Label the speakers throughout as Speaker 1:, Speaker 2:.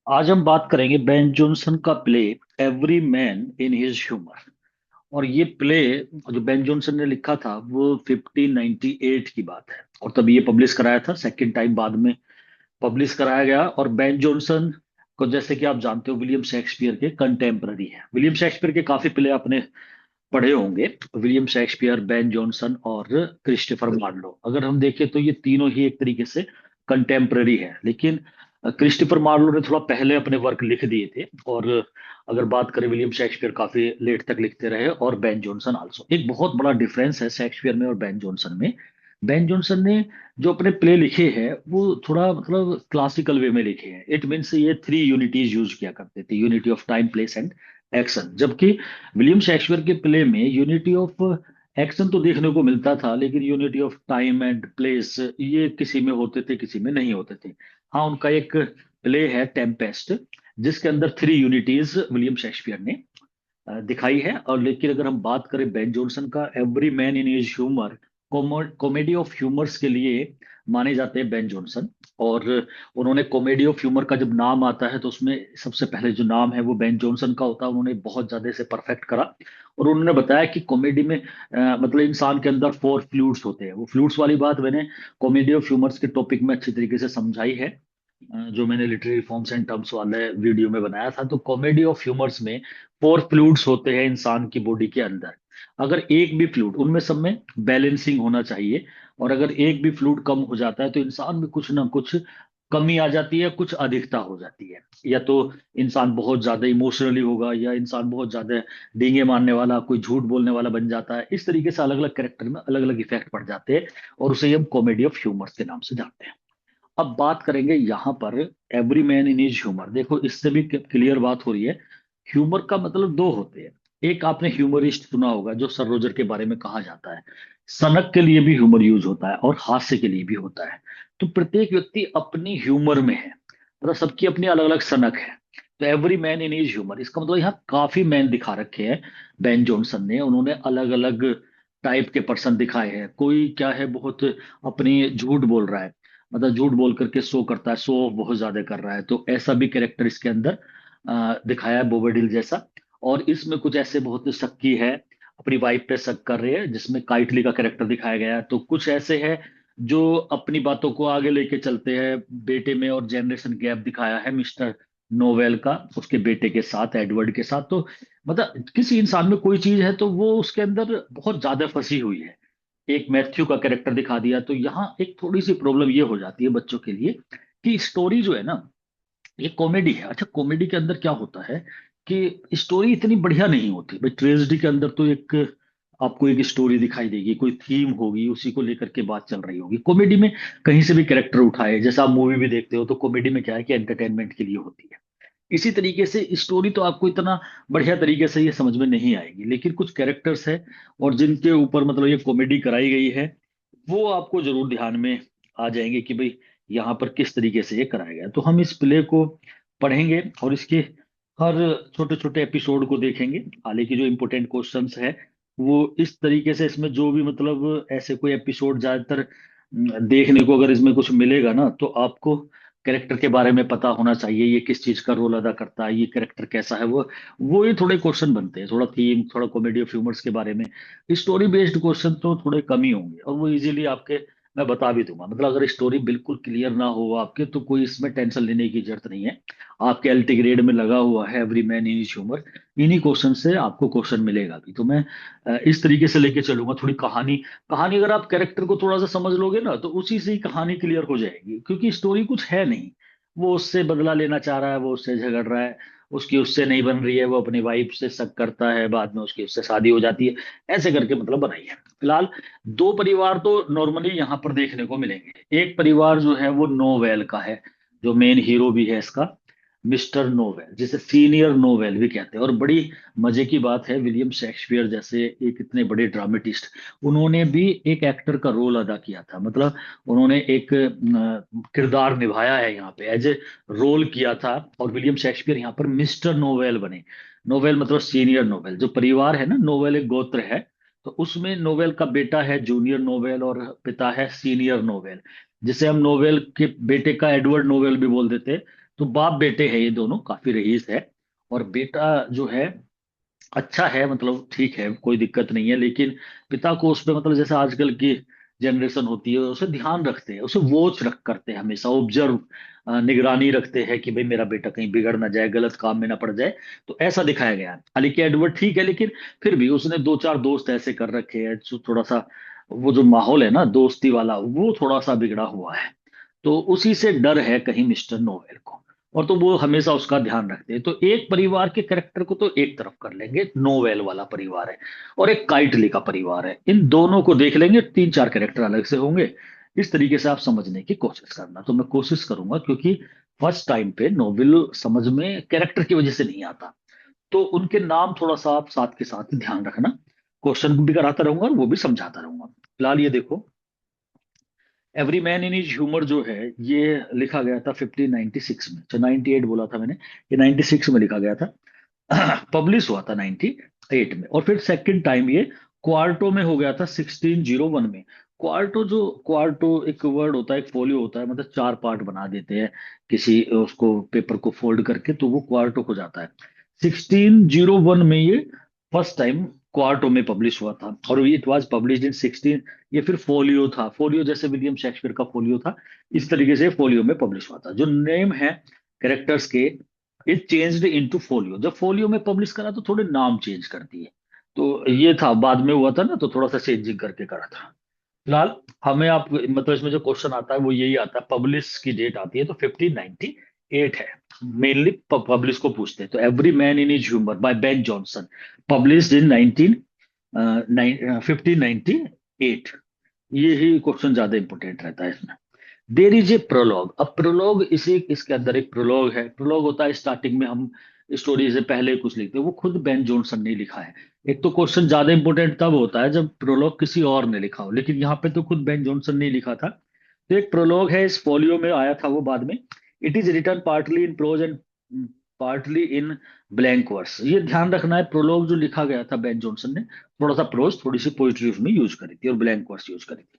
Speaker 1: आज हम बात करेंगे बेन जॉनसन का play every man in his humour. और ये प्ले जो बेन जॉनसन ने लिखा था वो 1598 की बात है, और तभी ये पब्लिश कराया था। सेकंड टाइम बाद में पब्लिश कराया गया। और बेन जॉनसन को, जैसे कि आप जानते हो, विलियम शेक्सपियर के कंटेम्पररी है। विलियम शेक्सपियर के काफी प्ले आपने पढ़े होंगे। विलियम शेक्सपियर, बेन जॉनसन और क्रिस्टोफर मार्लो, अगर हम देखें तो ये तीनों ही एक तरीके से कंटेम्पररी है। लेकिन क्रिस्टोफर मार्लो ने थोड़ा पहले अपने वर्क लिख दिए थे। और अगर बात करें, विलियम शेक्सपियर काफी लेट तक लिखते रहे, और बेन जॉनसन आल्सो। एक बहुत बड़ा डिफरेंस है शेक्सपियर में और बेन जॉनसन में। बेन जॉनसन ने जो अपने प्ले लिखे हैं वो थोड़ा मतलब क्लासिकल वे में लिखे हैं। इट मीन्स ये थ्री यूनिटीज यूज किया करते थे, unity of time, place and action. जबकि विलियम शेक्सपियर के प्ले में यूनिटी ऑफ एक्शन तो देखने को मिलता था, लेकिन unity of time and place ये किसी में होते थे, किसी में नहीं होते थे। हाँ, उनका एक प्ले है टेम्पेस्ट, जिसके अंदर थ्री यूनिटीज विलियम शेक्सपियर ने दिखाई है। और लेकिन अगर हम बात करें बेन जॉनसन का, every man in his humour, comedy of humours के लिए माने जाते हैं बेन जॉनसन। और उन्होंने कॉमेडी ऑफ ह्यूमर का जब नाम आता है तो उसमें सबसे पहले जो नाम है वो बेन जॉनसन का होता है। उन्होंने बहुत ज्यादा इसे परफेक्ट करा। और उन्होंने बताया कि कॉमेडी में मतलब इंसान के अंदर फोर फ्लूइड्स होते हैं। वो फ्लूइड्स वाली बात मैंने कॉमेडी ऑफ ह्यूमर्स के टॉपिक में अच्छी तरीके से समझाई है, जो मैंने लिटरेरी फॉर्म्स एंड टर्म्स वाले वीडियो में बनाया था। तो कॉमेडी ऑफ ह्यूमर्स में फोर फ्लूइड्स होते हैं इंसान की बॉडी के अंदर। अगर एक भी फ्लूइड उनमें सब में बैलेंसिंग होना चाहिए, और अगर एक भी फ्लूइड कम हो जाता है तो इंसान में कुछ ना कुछ कमी आ जाती है, कुछ अधिकता हो जाती है। या तो इंसान बहुत ज्यादा इमोशनली होगा, या इंसान बहुत ज्यादा डींगे मारने वाला, कोई झूठ बोलने वाला बन जाता है। इस तरीके से अलग अलग कैरेक्टर में अलग अलग इफेक्ट पड़ जाते हैं, और उसे हम कॉमेडी ऑफ ह्यूमर के नाम से जानते हैं। अब बात करेंगे यहाँ पर every man in his humour. देखो, इससे भी क्लियर बात हो रही है। ह्यूमर का मतलब दो होते हैं। एक आपने ह्यूमरिस्ट सुना होगा, जो सर रोजर के बारे में कहा जाता है। सनक के लिए भी ह्यूमर यूज होता है और हास्य के लिए भी होता है। तो प्रत्येक व्यक्ति अपनी ह्यूमर में है, मतलब सबकी अपनी अलग अलग सनक है। तो every man in his humour, इसका मतलब यहाँ काफी मैन दिखा रखे हैं बेन जॉनसन ने। उन्होंने अलग अलग टाइप के पर्सन दिखाए हैं। कोई क्या है, बहुत अपनी झूठ बोल रहा है, मतलब झूठ बोल करके शो करता है, शो ऑफ बहुत ज्यादा कर रहा है। तो ऐसा भी कैरेक्टर इसके अंदर दिखाया है, बोबेडिल जैसा। और इसमें कुछ ऐसे बहुत शक्की है, अपनी वाइफ पे शक कर रहे हैं, जिसमें काइटली का कैरेक्टर दिखाया गया है। तो कुछ ऐसे हैं जो अपनी बातों को आगे लेके चलते हैं। बेटे में और जनरेशन गैप दिखाया है मिस्टर नोवेल का, उसके बेटे के साथ, एडवर्ड के साथ। तो मतलब किसी इंसान में कोई चीज है तो वो उसके अंदर बहुत ज्यादा फंसी हुई है। एक मैथ्यू का कैरेक्टर दिखा दिया। तो यहाँ एक थोड़ी सी प्रॉब्लम ये हो जाती है बच्चों के लिए, कि स्टोरी जो है ना, ये कॉमेडी है। अच्छा, कॉमेडी के अंदर क्या होता है कि स्टोरी इतनी बढ़िया नहीं होती भाई। ट्रेजेडी के अंदर तो एक आपको एक स्टोरी दिखाई देगी, कोई थीम होगी, उसी को लेकर के बात चल रही होगी। कॉमेडी में कहीं से भी कैरेक्टर उठाए, जैसा आप मूवी भी देखते हो, तो कॉमेडी में क्या है कि एंटरटेनमेंट के लिए होती है। इसी तरीके से स्टोरी तो आपको इतना बढ़िया तरीके से ये समझ में नहीं आएगी, लेकिन कुछ कैरेक्टर्स है और जिनके ऊपर मतलब ये कॉमेडी कराई गई है, वो आपको जरूर ध्यान में आ जाएंगे कि भाई यहाँ पर किस तरीके से ये कराया गया है। तो हम इस प्ले को पढ़ेंगे और इसके हर छोटे छोटे एपिसोड को देखेंगे। हालांकि जो इम्पोर्टेंट क्वेश्चंस है वो इस तरीके से, इसमें जो भी मतलब ऐसे कोई एपिसोड ज्यादातर देखने को अगर इसमें कुछ मिलेगा ना, तो आपको कैरेक्टर के बारे में पता होना चाहिए, ये किस चीज का रोल अदा करता है, ये कैरेक्टर कैसा है। वो ये थोड़े क्वेश्चन बनते हैं, थोड़ा थीम, थोड़ा कॉमेडी ऑफ ह्यूमर्स के बारे में। स्टोरी बेस्ड क्वेश्चन तो थोड़े कम ही होंगे, और वो इजीली आपके मैं बता भी दूंगा। मतलब अगर स्टोरी बिल्कुल क्लियर ना हो आपके, तो कोई इसमें टेंशन लेने की जरूरत नहीं है। आपके एलटी ग्रेड में लगा हुआ है every man in his humour. इन्हीं क्वेश्चन से आपको क्वेश्चन मिलेगा भी। तो मैं इस तरीके से लेके चलूंगा। थोड़ी कहानी कहानी अगर आप कैरेक्टर को थोड़ा सा समझ लोगे ना, तो उसी से ही कहानी क्लियर हो जाएगी, क्योंकि स्टोरी कुछ है नहीं। वो उससे बदला लेना चाह रहा है, वो उससे झगड़ रहा है, उसकी उससे नहीं बन रही है, वो अपनी वाइफ से शक करता है, बाद में उसकी उससे शादी हो जाती है। ऐसे करके मतलब बनाई है। फिलहाल दो परिवार तो नॉर्मली यहाँ पर देखने को मिलेंगे। एक परिवार जो है वो नोवेल का है, जो मेन हीरो भी है इसका, मिस्टर नोवेल, जिसे सीनियर नोवेल भी कहते हैं। और बड़ी मजे की बात है, विलियम शेक्सपियर जैसे एक इतने बड़े ड्रामेटिस्ट, उन्होंने भी एक एक्टर का रोल अदा किया था। मतलब उन्होंने एक किरदार निभाया है यहाँ पे, एज ए रोल किया था। और विलियम शेक्सपियर यहाँ पर मिस्टर नोवेल बने। नोवेल मतलब सीनियर नोवेल। जो परिवार है ना, नोवेल एक गोत्र है, तो उसमें नोवेल का बेटा है जूनियर नोवेल, और पिता है सीनियर नोवेल, जिसे हम नोवेल के बेटे का एडवर्ड नोवेल भी बोल देते हैं। तो बाप बेटे हैं ये दोनों, काफी रईस है। और बेटा जो है अच्छा है, मतलब ठीक है, कोई दिक्कत नहीं है, लेकिन पिता को उस पे मतलब जैसे आजकल की जनरेशन होती है उसे ध्यान रखते हैं, उसे वॉच रख करते हैं, हमेशा ऑब्जर्व, निगरानी रखते हैं कि भाई मेरा बेटा कहीं बिगड़ ना जाए, गलत काम में ना पड़ जाए। तो ऐसा दिखाया गया है। हालांकि एडवर्ड ठीक है, लेकिन फिर भी उसने दो चार दोस्त ऐसे कर रखे हैं जो थोड़ा सा, वो जो माहौल है ना दोस्ती वाला, वो थोड़ा सा बिगड़ा हुआ है। तो उसी से डर है कहीं मिस्टर नोवेल को। और तो वो हमेशा उसका ध्यान रखते हैं। तो एक परिवार के करेक्टर को तो एक तरफ कर लेंगे, नोवेल वाला परिवार है, और एक काइटली का परिवार है, इन दोनों को देख लेंगे, तीन चार कैरेक्टर अलग से होंगे। इस तरीके से आप समझने की कोशिश करना, तो मैं कोशिश करूंगा, क्योंकि फर्स्ट टाइम पे नोवेल समझ में कैरेक्टर की वजह से नहीं आता, तो उनके नाम थोड़ा सा आप साथ के साथ ध्यान रखना। क्वेश्चन भी कराता रहूंगा और वो भी समझाता रहूंगा। फिलहाल ये देखो, every man in his humour जो है, ये लिखा गया था 1596 में। अच्छा 98 बोला था मैंने, ये 96 में लिखा गया था। पब्लिश हुआ था 98 में, और फिर सेकंड टाइम ये क्वार्टो में हो गया था 1601 में। क्वार्टो एक वर्ड होता है, एक फोलियो होता है, मतलब चार पार्ट बना देते हैं किसी उसको, पेपर को फोल्ड करके, तो वो क्वार्टो हो जाता है। 1601 में ये फर्स्ट टाइम क्वार्टो में पब्लिश हुआ था, और इट वाज पब्लिश्ड इन 16, ये फिर फोलियो था, फोलियो जैसे विलियम शेक्सपियर का फोलियो था, इस तरीके से फोलियो में पब्लिश हुआ था। जो नेम है कैरेक्टर्स के, इट चेंज्ड इनटू फोलियो। जब फोलियो में पब्लिश करा तो थोड़े नाम चेंज कर दिए। तो ये था, बाद में हुआ था ना, तो थोड़ा सा चेंजिंग करके करा था। फिलहाल हमें आप मतलब इसमें जो क्वेश्चन आता है वो यही आता है, पब्लिश की डेट आती है तो 1598 है। मेनली पब्लिश को पूछते हैं। तो every man in his humour by Ben Jonson, published in 1598। ये ही क्वेश्चन ज्यादा इंपॉर्टेंट रहता है इसमें। There is a prologue. अब प्रोलॉग, इसे इसके अंदर एक प्रोलॉग है। प्रोलॉग होता है स्टार्टिंग में हम स्टोरी से पहले कुछ लिखते हैं, वो खुद बेन जॉनसन ने लिखा है। एक तो क्वेश्चन ज्यादा इंपॉर्टेंट तब होता है जब प्रोलॉग किसी और ने लिखा हो, लेकिन यहाँ पे तो खुद बेन जॉनसन ने लिखा था। तो एक प्रोलॉग है, इस फोलियो में आया था वो बाद में। It is written partly in prose and partly in blank verse. ये ध्यान रखना है, प्रोलॉग जो लिखा गया था बेन जॉनसन ने, थोड़ा सा प्रोज, थोड़ी सी पोइट्री उसमें यूज करी थी, और ब्लैंक वर्स यूज करी थी।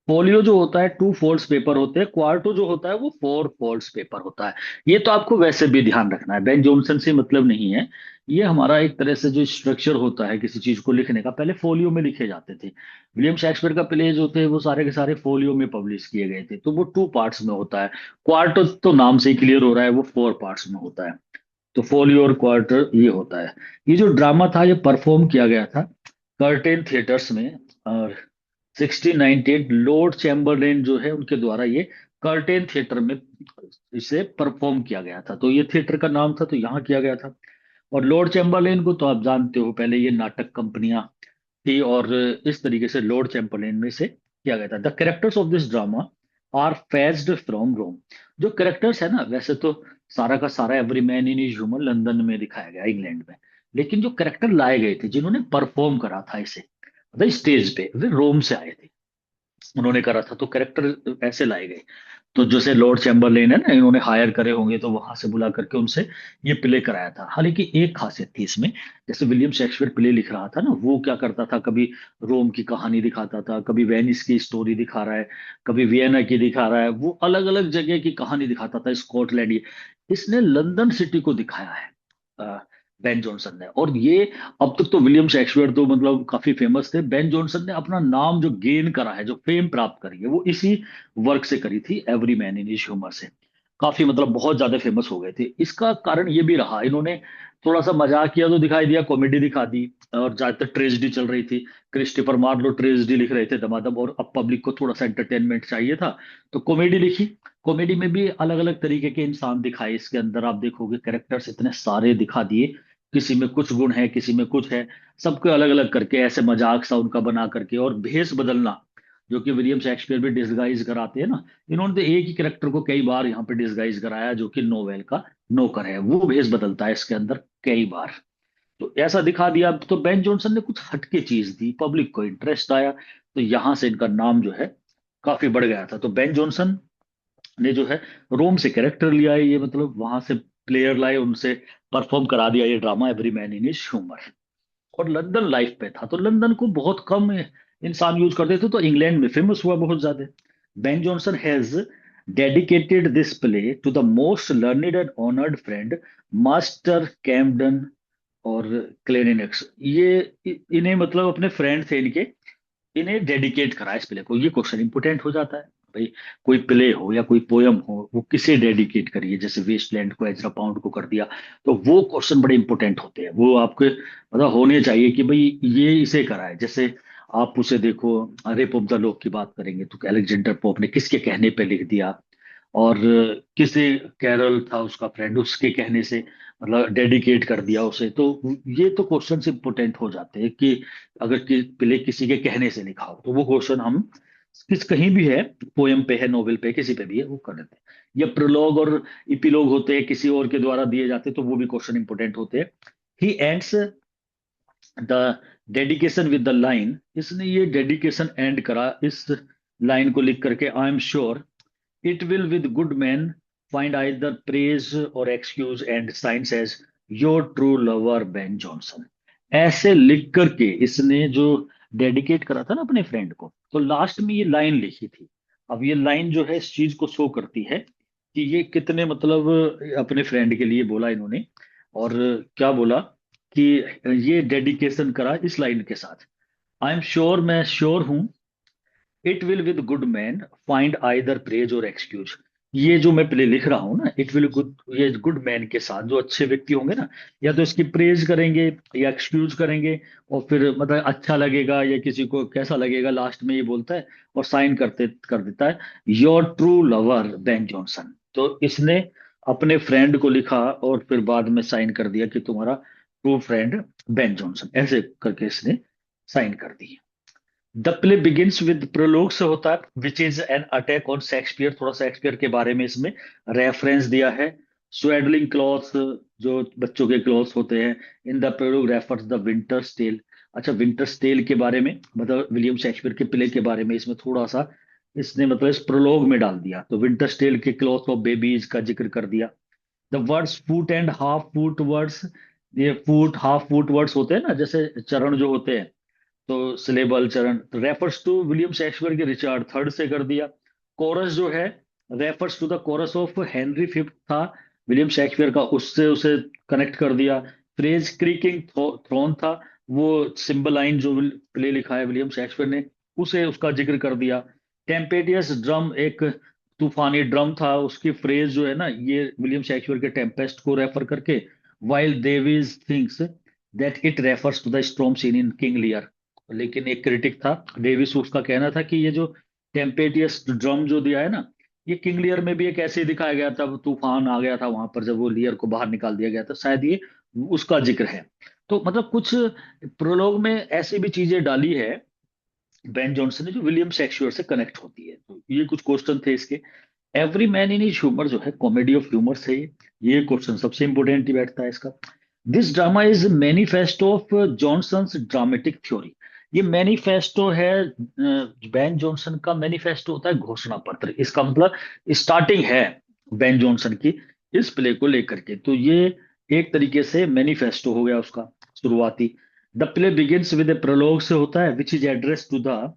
Speaker 1: फोलियो जो होता है टू फोल्ड्स पेपर होते हैं, क्वार्टो जो होता है वो फोर फोल्ड्स पेपर होता है। ये तो आपको वैसे भी ध्यान रखना है, बेन जॉनसन से मतलब नहीं है। ये हमारा एक तरह से जो स्ट्रक्चर होता है किसी चीज को लिखने का, पहले फोलियो में लिखे जाते थे। विलियम शेक्सपियर का प्लेज होते हैं वो सारे के सारे फोलियो में पब्लिश किए गए थे, तो वो टू पार्ट्स में होता है। क्वार्टर तो नाम से ही क्लियर हो रहा है, वो फोर पार्ट्स में होता है। तो फोलियो और क्वार्टर ये होता है। ये जो ड्रामा था ये परफॉर्म किया गया था कर्टेन थिएटर्स में, और 1698 लॉर्ड चैम्बरलेन जो है उनके द्वारा ये कर्टेन थिएटर में इसे परफॉर्म किया गया था। तो ये थिएटर का नाम था, तो यहाँ किया गया था। और लॉर्ड चैम्बरलेन को तो आप जानते हो, पहले ये नाटक कंपनियां थी, और इस तरीके से लॉर्ड चैम्बरलेन में से किया गया था। The characters of this drama are phased from Rome. जो कैरेक्टर्स है ना, वैसे तो सारा का सारा every man in his humour London में दिखाया गया, इंग्लैंड में, लेकिन जो कैरेक्टर लाए गए थे जिन्होंने परफॉर्म करा था इसे, मतलब स्टेज पे, वे रोम से आए थे, उन्होंने करा था। तो कैरेक्टर ऐसे लाए गए। तो जैसे लॉर्ड चैम्बरलेन है ना, इन्होंने हायर करे होंगे, तो वहां से बुला करके उनसे ये प्ले कराया था। हालांकि एक खासियत थी इसमें, जैसे विलियम शेक्सपियर प्ले लिख रहा था ना, वो क्या करता था, कभी रोम की कहानी दिखाता था, कभी वेनिस की स्टोरी दिखा रहा है, कभी वियना की दिखा रहा है, वो अलग अलग जगह की कहानी दिखाता था, स्कॉटलैंड। ये इसने लंदन सिटी को दिखाया है बेन जॉनसन ने। और ये, अब तक तो विलियम शेक्सपियर तो मतलब काफी फेमस थे, बेन जॉनसन ने अपना नाम जो गेन करा है, जो फेम प्राप्त करी है, वो इसी वर्क से करी थी, every man in his humour से। काफी मतलब बहुत ज्यादा फेमस हो गए थे। इसका कारण ये भी रहा, इन्होंने थोड़ा सा मजाक किया तो दिखाई दिया, कॉमेडी दिखा दी, और ज्यादातर ट्रेजेडी चल रही थी। क्रिस्टोफर मार्लो ट्रेजेडी लिख रहे थे दमादम, और अब पब्लिक को थोड़ा सा एंटरटेनमेंट चाहिए था, तो कॉमेडी लिखी। कॉमेडी में भी अलग अलग तरीके के इंसान दिखाए इसके अंदर, आप देखोगे कैरेक्टर्स इतने सारे दिखा दिए, किसी में कुछ गुण है, किसी में कुछ है, सबको अलग अलग करके ऐसे मजाक सा उनका बना करके। और भेष बदलना, जो कि विलियम शेक्सपियर भी डिसगाइज कराते हैं ना, इन्होंने तो एक ही कैरेक्टर को कई बार यहाँ पे डिसगाइज कराया, जो कि नोवेल का नौकर है, वो भेष बदलता है इसके अंदर कई बार। तो ऐसा दिखा दिया। तो बेन जॉनसन ने कुछ हटके चीज दी, पब्लिक को इंटरेस्ट आया, तो यहां से इनका नाम जो है काफी बढ़ गया था। तो बेन जॉनसन ने जो है रोम से कैरेक्टर लिया है, ये मतलब वहां से प्लेयर लाए, उनसे परफॉर्म करा दिया ये drama every man in his humour. और लंदन लाइफ पे था, तो लंदन को बहुत कम इंसान यूज करते थे, तो इंग्लैंड में फेमस हुआ बहुत ज्यादा। Ben Jonson has dedicated this play to the most learned and honoured friend master Camden और क्लेरिनेक्स। ये इन्हें मतलब अपने फ्रेंड थे इनके, इन्हें डेडिकेट करा इस प्ले को। ये क्वेश्चन इंपोर्टेंट हो जाता है भाई। कोई प्ले हो या कोई पोयम हो, वो किसे डेडिकेट करिए, जैसे वेस्टलैंड को एजरा पाउंड को कर दिया, तो वो क्वेश्चन बड़े इंपॉर्टेंट होते हैं। वो आपके मतलब होने चाहिए कि भाई ये इसे करा है। जैसे आप उसे देखो, रेप ऑफ द लॉक की बात करेंगे तो अलेक्जेंडर पोप ने किसके कहने पे लिख दिया, और किसे, कैरल था उसका फ्रेंड, उसके कहने से मतलब डेडिकेट कर दिया उसे। तो ये तो क्वेश्चन इंपोर्टेंट हो जाते हैं कि अगर प्ले किसी के कहने से लिखा हो तो वो क्वेश्चन हम किस कहीं भी है, पोयम पे है, नोवेल पे, किसी पे भी है, वो कर देते हैं। या प्रोलॉग और इपिलॉग होते हैं, किसी और के द्वारा दिए जाते हैं, तो वो भी क्वेश्चन इंपोर्टेंट होते हैं। He ends the dedication with the line, इसने ये डेडिकेशन एंड करा इस लाइन को लिख करके, I am sure it will with good man find either praise or excuse and science as your true lover Ben Jonson. ऐसे लिख करके इसने जो डेडिकेट करा था ना अपने फ्रेंड को, तो लास्ट में ये लाइन लिखी थी। अब ये लाइन जो है इस चीज को शो करती है कि ये कितने मतलब अपने फ्रेंड के लिए बोला इन्होंने। और क्या बोला कि ये डेडिकेशन करा इस लाइन के साथ, आई एम श्योर, मैं श्योर हूं, it will with good man find either praise or excuse. ये जो मैं प्ले लिख रहा हूं ना, इट विल गुड, ये गुड मैन के साथ जो अच्छे व्यक्ति होंगे ना, या तो इसकी प्रेज करेंगे या एक्सक्यूज करेंगे, और फिर मतलब अच्छा लगेगा या किसी को कैसा लगेगा, लास्ट में ये बोलता है और साइन करते कर देता है, your true lover Ben Johnson. तो इसने अपने फ्रेंड को लिखा और फिर बाद में साइन कर दिया कि तुम्हारा ट्रू फ्रेंड बेन जॉनसन, ऐसे करके इसने साइन कर दी। The play begins with prologue से होता है, which is an attack on Shakespeare. थोड़ा शेक्सपियर के बारे में इसमें रेफरेंस दिया है। स्वेडलिंग क्लॉथ्स, जो बच्चों के क्लॉथ्स होते हैं, in the prologue refers the Winter's Tale. अच्छा, विंटर्स टेल के बारे में मतलब विलियम शेक्सपियर के प्ले के बारे में इसमें थोड़ा सा इसने मतलब इस प्रोलोग में डाल दिया। तो विंटर्स टेल के क्लॉथ ऑफ बेबीज का जिक्र कर दिया। The words foot and half foot words, ये फुट हाफ फुट वर्ड्स होते हैं ना, जैसे चरण जो होते हैं, तो सिलेबल चरण, तो रेफर्स टू विलियम शेक्सपियर के रिचर्ड थर्ड से कर दिया। कोरस जो है refers to the chorus of Henry fifth था विलियम शेक्सपियर का, उससे उसे कनेक्ट कर दिया। फ्रेज क्रीकिंग थ्रोन था, वो सिंबलाइन जो प्ले लिखा है विलियम शेक्सपियर ने, उसे उसका जिक्र कर दिया। टेम्पेटियस ड्रम एक तूफानी ड्रम था, उसकी फ्रेज जो है ना, ये विलियम शेक्सपियर के टेम्पेस्ट को रेफर करके, while Davis thinks that it refers to the storm scene in King Lear. लेकिन एक क्रिटिक था डेविस, उसका कहना था कि ये जो टेम्पेटियस ड्रम जो दिया है ना, ये किंग लियर में भी एक ऐसे ही दिखाया गया था, वो तूफान आ गया था वहां पर जब वो लियर को बाहर निकाल दिया गया था, शायद ये उसका जिक्र है। तो मतलब कुछ प्रोलॉग में ऐसी भी चीजें डाली है बेन जॉनसन ने जो विलियम शेक्सपियर से कनेक्ट होती है। तो ये कुछ क्वेश्चन थे इसके। Every man in his humour जो है कॉमेडी ऑफ ह्यूमर से, ये क्वेश्चन सबसे इंपोर्टेंट ही बैठता है इसका। This drama is manifesto of Jonson's dramatic theory. ये मैनिफेस्टो है, बेन जॉनसन का मैनिफेस्टो होता है घोषणा पत्र, इसका मतलब स्टार्टिंग है बेन जॉनसन की इस प्ले को लेकर के। तो ये एक तरीके से मैनिफेस्टो हो गया उसका शुरुआती। The play begins with a prologue से होता है, which is address to the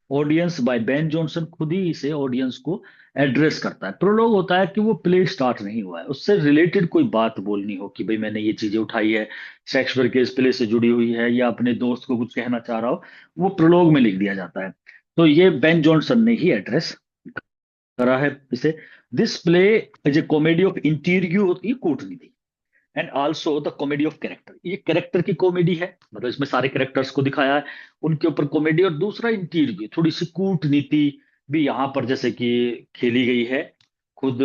Speaker 1: audience by Ben Jonson, खुद ही इसे ऑडियंस को एड्रेस करता है। प्रोलॉग होता है कि वो प्ले स्टार्ट नहीं हुआ है, उससे रिलेटेड कोई बात बोलनी हो कि भाई मैंने ये चीजें उठाई है, शेक्सपियर के इस प्ले से जुड़ी हुई है, या अपने दोस्त को कुछ कहना चाह रहा हो, वो प्रोलॉग में लिख दिया जाता है। तो ये बेन जॉनसन ने ही एड्रेस करा है इसे। This play is a comedy of intrigue, होती है कूटनीति, and also the comedy of character. ये कैरेक्टर की कॉमेडी है, मतलब इसमें सारे कैरेक्टर्स को दिखाया है, उनके ऊपर कॉमेडी, और दूसरा इंटीरियर थोड़ी सी कूटनीति भी यहाँ पर जैसे कि खेली गई है, खुद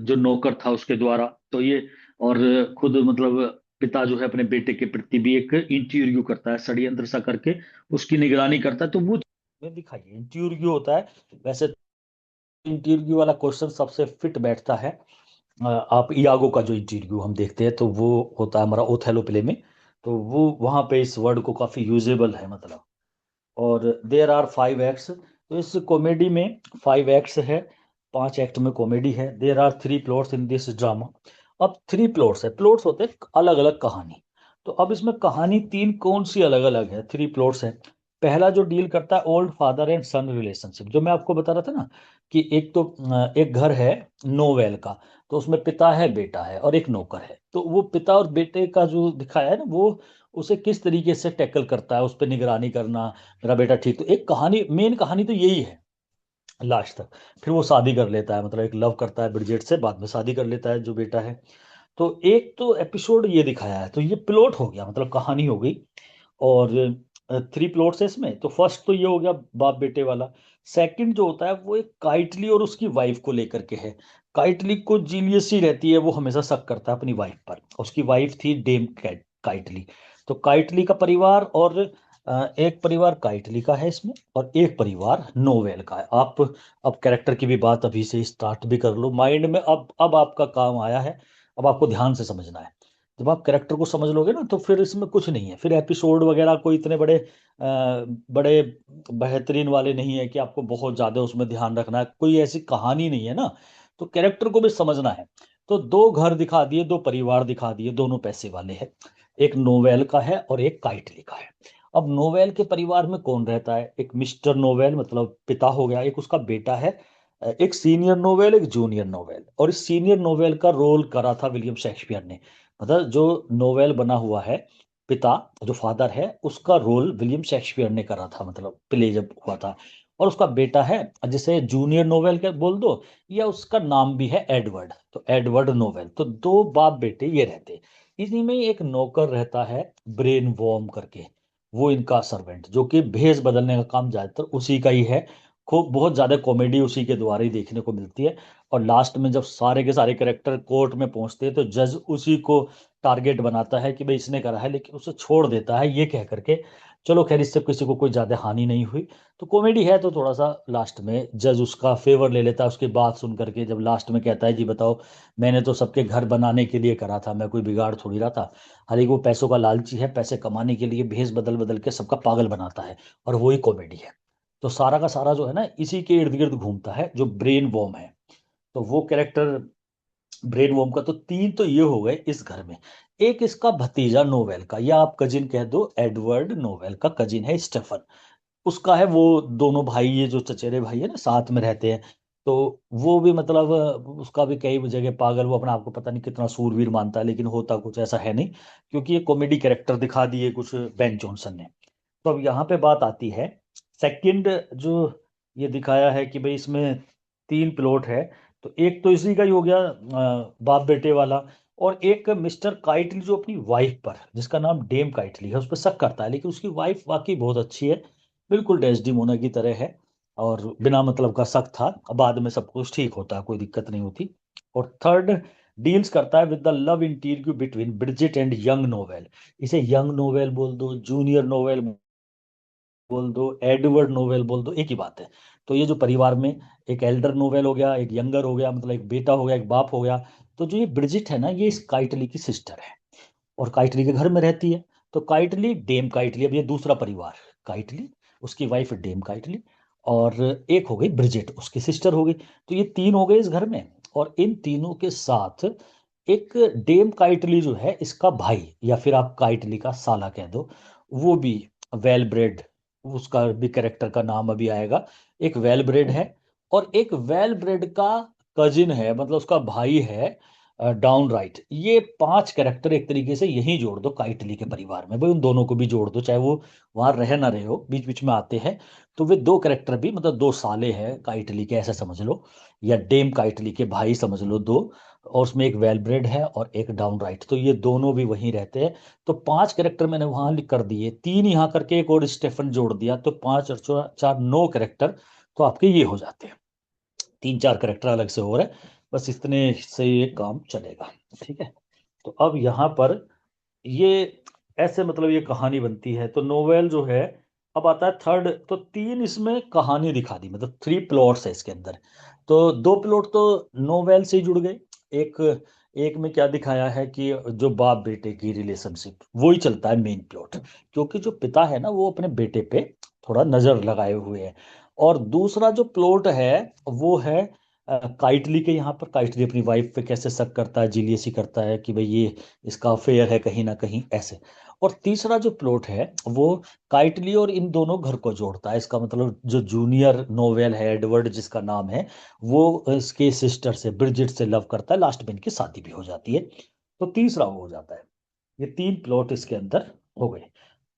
Speaker 1: जो नौकर था उसके द्वारा। तो ये, और खुद मतलब पिता जो है अपने बेटे के प्रति भी एक इंटीरियो करता है, षड्यंत्र सा करके उसकी निगरानी करता है, तो वो में दिखाइए इंटीरियो होता है। वैसे इंटीरियो वाला क्वेश्चन सबसे फिट बैठता है। आप इयागो का जो इंटीरियो हम देखते हैं तो वो होता है हमारा ओथेलो प्ले में, तो वो वहां पे इस वर्ड को काफी यूजेबल है मतलब। और देयर आर 5 एक्ट्स, तो इस कॉमेडी में 5 एक्ट्स है, 5 एक्ट में कॉमेडी है। There are 3 plots in this drama. अब 3 प्लॉट्स है, प्लॉट्स होते हैं अलग अलग कहानी। तो अब इसमें कहानी तीन कौन सी अलग अलग है, 3 प्लॉट्स है। पहला जो डील करता है old father and sun relationship, जो मैं आपको बता रहा था ना
Speaker 2: कि एक तो एक घर है नोवेल का, तो उसमें पिता है, बेटा है और एक नौकर है। तो वो पिता और बेटे का जो दिखाया है ना, वो उसे किस तरीके से टैकल करता है, उस पर निगरानी करना, मेरा बेटा ठीक। तो एक कहानी, मेन कहानी तो यही है लास्ट तक। फिर वो शादी कर लेता है, मतलब एक लव करता है ब्रिजेट से, बाद में शादी कर लेता है जो बेटा है। तो एक तो एपिसोड ये दिखाया है, तो ये प्लॉट हो गया, मतलब कहानी हो गई। और 3 प्लॉट्स है इसमें। तो फर्स्ट तो ये हो गया बाप बेटे वाला। सेकंड जो होता है वो एक काइटली और उसकी वाइफ को लेकर के है। काइटली को जीलियसी रहती है, वो हमेशा शक करता है अपनी वाइफ पर। उसकी वाइफ थी डेम काइटली। तो काइटली का परिवार और एक परिवार काइटली का है इसमें, और एक परिवार नोवेल का है। आप अब कैरेक्टर की भी बात अभी से स्टार्ट भी कर लो माइंड में। अब आपका काम आया है, अब आपको ध्यान से समझना है। जब आप कैरेक्टर को समझ लोगे ना, तो फिर इसमें कुछ नहीं है, फिर एपिसोड वगैरह कोई इतने बड़े बेहतरीन वाले नहीं है कि आपको बहुत ज्यादा उसमें ध्यान रखना है, कोई ऐसी कहानी नहीं है ना। तो कैरेक्टर को भी समझना है। तो 2 घर दिखा दिए, 2 परिवार दिखा दिए, दोनों पैसे वाले हैं। एक नोवेल का है और एक काइटली का है। अब नोवेल के परिवार में कौन रहता है? एक मिस्टर नोवेल, मतलब पिता हो गया, एक उसका बेटा है, एक सीनियर नोवेल, एक जूनियर नोवेल। और इस सीनियर नोवेल का रोल करा था विलियम शेक्सपियर ने। मतलब जो नोवेल बना हुआ है, पिता जो फादर है, उसका रोल विलियम शेक्सपियर ने करा था, मतलब प्ले जब हुआ था। और उसका बेटा है, जिसे जूनियर नोवेल के बोल दो, या उसका नाम भी है एडवर्ड, तो एडवर्ड नोवेल। तो 2 बाप बेटे ये रहते। इन्हीं में ही एक नौकर रहता है, ब्रेन वॉर्म करके। वो इनका सर्वेंट, जो कि भेष बदलने का काम ज्यादातर उसी का ही है। खूब बहुत ज्यादा कॉमेडी उसी के द्वारा ही देखने को मिलती है। और लास्ट में जब सारे के सारे कैरेक्टर कोर्ट में पहुंचते हैं, तो जज उसी को टारगेट बनाता है कि भाई इसने करा है, लेकिन उसे छोड़ देता है ये कह करके, चलो खैर इससे किसी को कोई ज्यादा हानि नहीं हुई। तो कॉमेडी है, तो थोड़ा सा लास्ट में जज उसका फेवर ले लेता है उसकी बात सुन करके, जब लास्ट में कहता है जी बताओ, मैंने तो सबके घर बनाने के लिए करा था, मैं कोई बिगाड़ थोड़ी रहा था। हालांकि वो पैसों का लालची है, पैसे कमाने के लिए भेष बदल बदल के सबका पागल बनाता है। और वही कॉमेडी है। तो सारा का सारा जो है ना, इसी के इर्द गिर्द घूमता है, जो ब्रेन वॉर्म है। तो वो कैरेक्टर ब्रेन वॉर्म का, तो 3 तो ये हो गए इस घर में। एक इसका भतीजा नोवेल का, या आप कजिन कह दो, एडवर्ड नोवेल का कजिन है स्टेफन। उसका है, वो दोनों भाई, ये जो चचेरे भाई है ना, साथ में रहते हैं। तो वो भी मतलब उसका भी कई जगह पागल, वो अपने आप को पता नहीं कितना सूरवीर मानता है, लेकिन होता कुछ ऐसा है नहीं। क्योंकि ये कॉमेडी कैरेक्टर दिखा दिए कुछ बेन जॉनसन ने। तो अब यहाँ पे बात आती है सेकंड, जो ये दिखाया है कि भाई इसमें 3 प्लॉट है। तो एक तो इसी का ही हो गया, बाप बेटे वाला। और एक मिस्टर काइटली, जो अपनी वाइफ पर, जिसका नाम डेम काइटली है, उस पर शक करता है, लेकिन उसकी वाइफ वाकई बहुत अच्छी है, बिल्कुल डेस्डिमोना की तरह है। और बिना मतलब का शक था, अब बाद में सब कुछ ठीक होता है, कोई दिक्कत नहीं होती। और थर्ड डील्स करता है with the love interior between Bridget and young Knowell. इसे यंग नोवेल बोल दो, जूनियर नोवेल बोल दो, एडवर्ड नोवेल बोल दो, एक ही बात है। तो ये जो परिवार में एक एल्डर नोवेल हो गया, एक यंगर हो गया, मतलब एक बेटा हो गया, एक बाप हो गया। तो जो ये ब्रिजिट है ना, ये इस काइटली की सिस्टर है, और काइटली के घर में रहती है। तो काइटली डेम काइटली, अब ये दूसरा परिवार, काइटली, उसकी वाइफ डेम काइटली, और एक हो गई ब्रिजिट, उसकी सिस्टर हो गई। तो ये 3 हो गए इस घर में। और इन तीनों के साथ एक डेम काइटली जो है, इसका भाई, या फिर आप काइटली का साला कह दो, वो भी वेल ब्रेड, उसका भी कैरेक्टर का नाम अभी आएगा। एक वेल ब्रेड है, और एक वेल ब्रेड का कजिन है, मतलब उसका भाई है, डाउन राइट। ये 5 कैरेक्टर एक तरीके से यहीं जोड़ दो काइटली के परिवार में, भाई उन दोनों को भी जोड़ दो, चाहे वो वहां रहे ना रहे हो, बीच बीच में आते हैं। तो वे 2 कैरेक्टर भी, मतलब 2 साले हैं काइटली के, ऐसा समझ लो, या डेम काइटली के भाई समझ लो 2। और उसमें एक वेलब्रेड है और एक डाउन राइट, तो ये दोनों भी वहीं रहते हैं। तो 5 कैरेक्टर मैंने वहां लिख कर दिए, 3 यहाँ करके एक और स्टेफन जोड़ दिया, तो 5 और 4 9 कैरेक्टर। तो आपके ये हो जाते हैं, 3 4 कैरेक्टर अलग से हो रहे हैं। बस इतने से ये काम चलेगा। ठीक है। तो अब यहाँ पर ये ऐसे, मतलब ये कहानी बनती है। तो नोवेल जो है, अब आता है थर्ड। तो 3 इसमें कहानी दिखा दी, मतलब 3 प्लॉट्स है इसके अंदर। तो 2 प्लॉट तो नोवेल से ही जुड़ गए। एक एक में क्या दिखाया है कि जो बाप बेटे की रिलेशनशिप, वो ही चलता है मेन प्लॉट। क्योंकि जो पिता है ना, वो अपने बेटे पे थोड़ा नजर लगाए हुए है। और दूसरा जो प्लॉट है, वो है काइटली के यहाँ पर काइटली अपनी वाइफ पे कैसे शक करता है, जीलियसी करता है कि भाई ये इसका अफेयर है कहीं ना कहीं ऐसे। और तीसरा जो प्लॉट है वो काइटली और इन दोनों घर को जोड़ता है। इसका मतलब जो जूनियर नोवेल है एडवर्ड जिसका नाम है, वो इसके सिस्टर से ब्रिजिट से लव करता है, लास्ट में इनकी शादी भी हो जाती है। तो तीसरा वो हो जाता है। ये तीन प्लॉट इसके अंदर हो गए।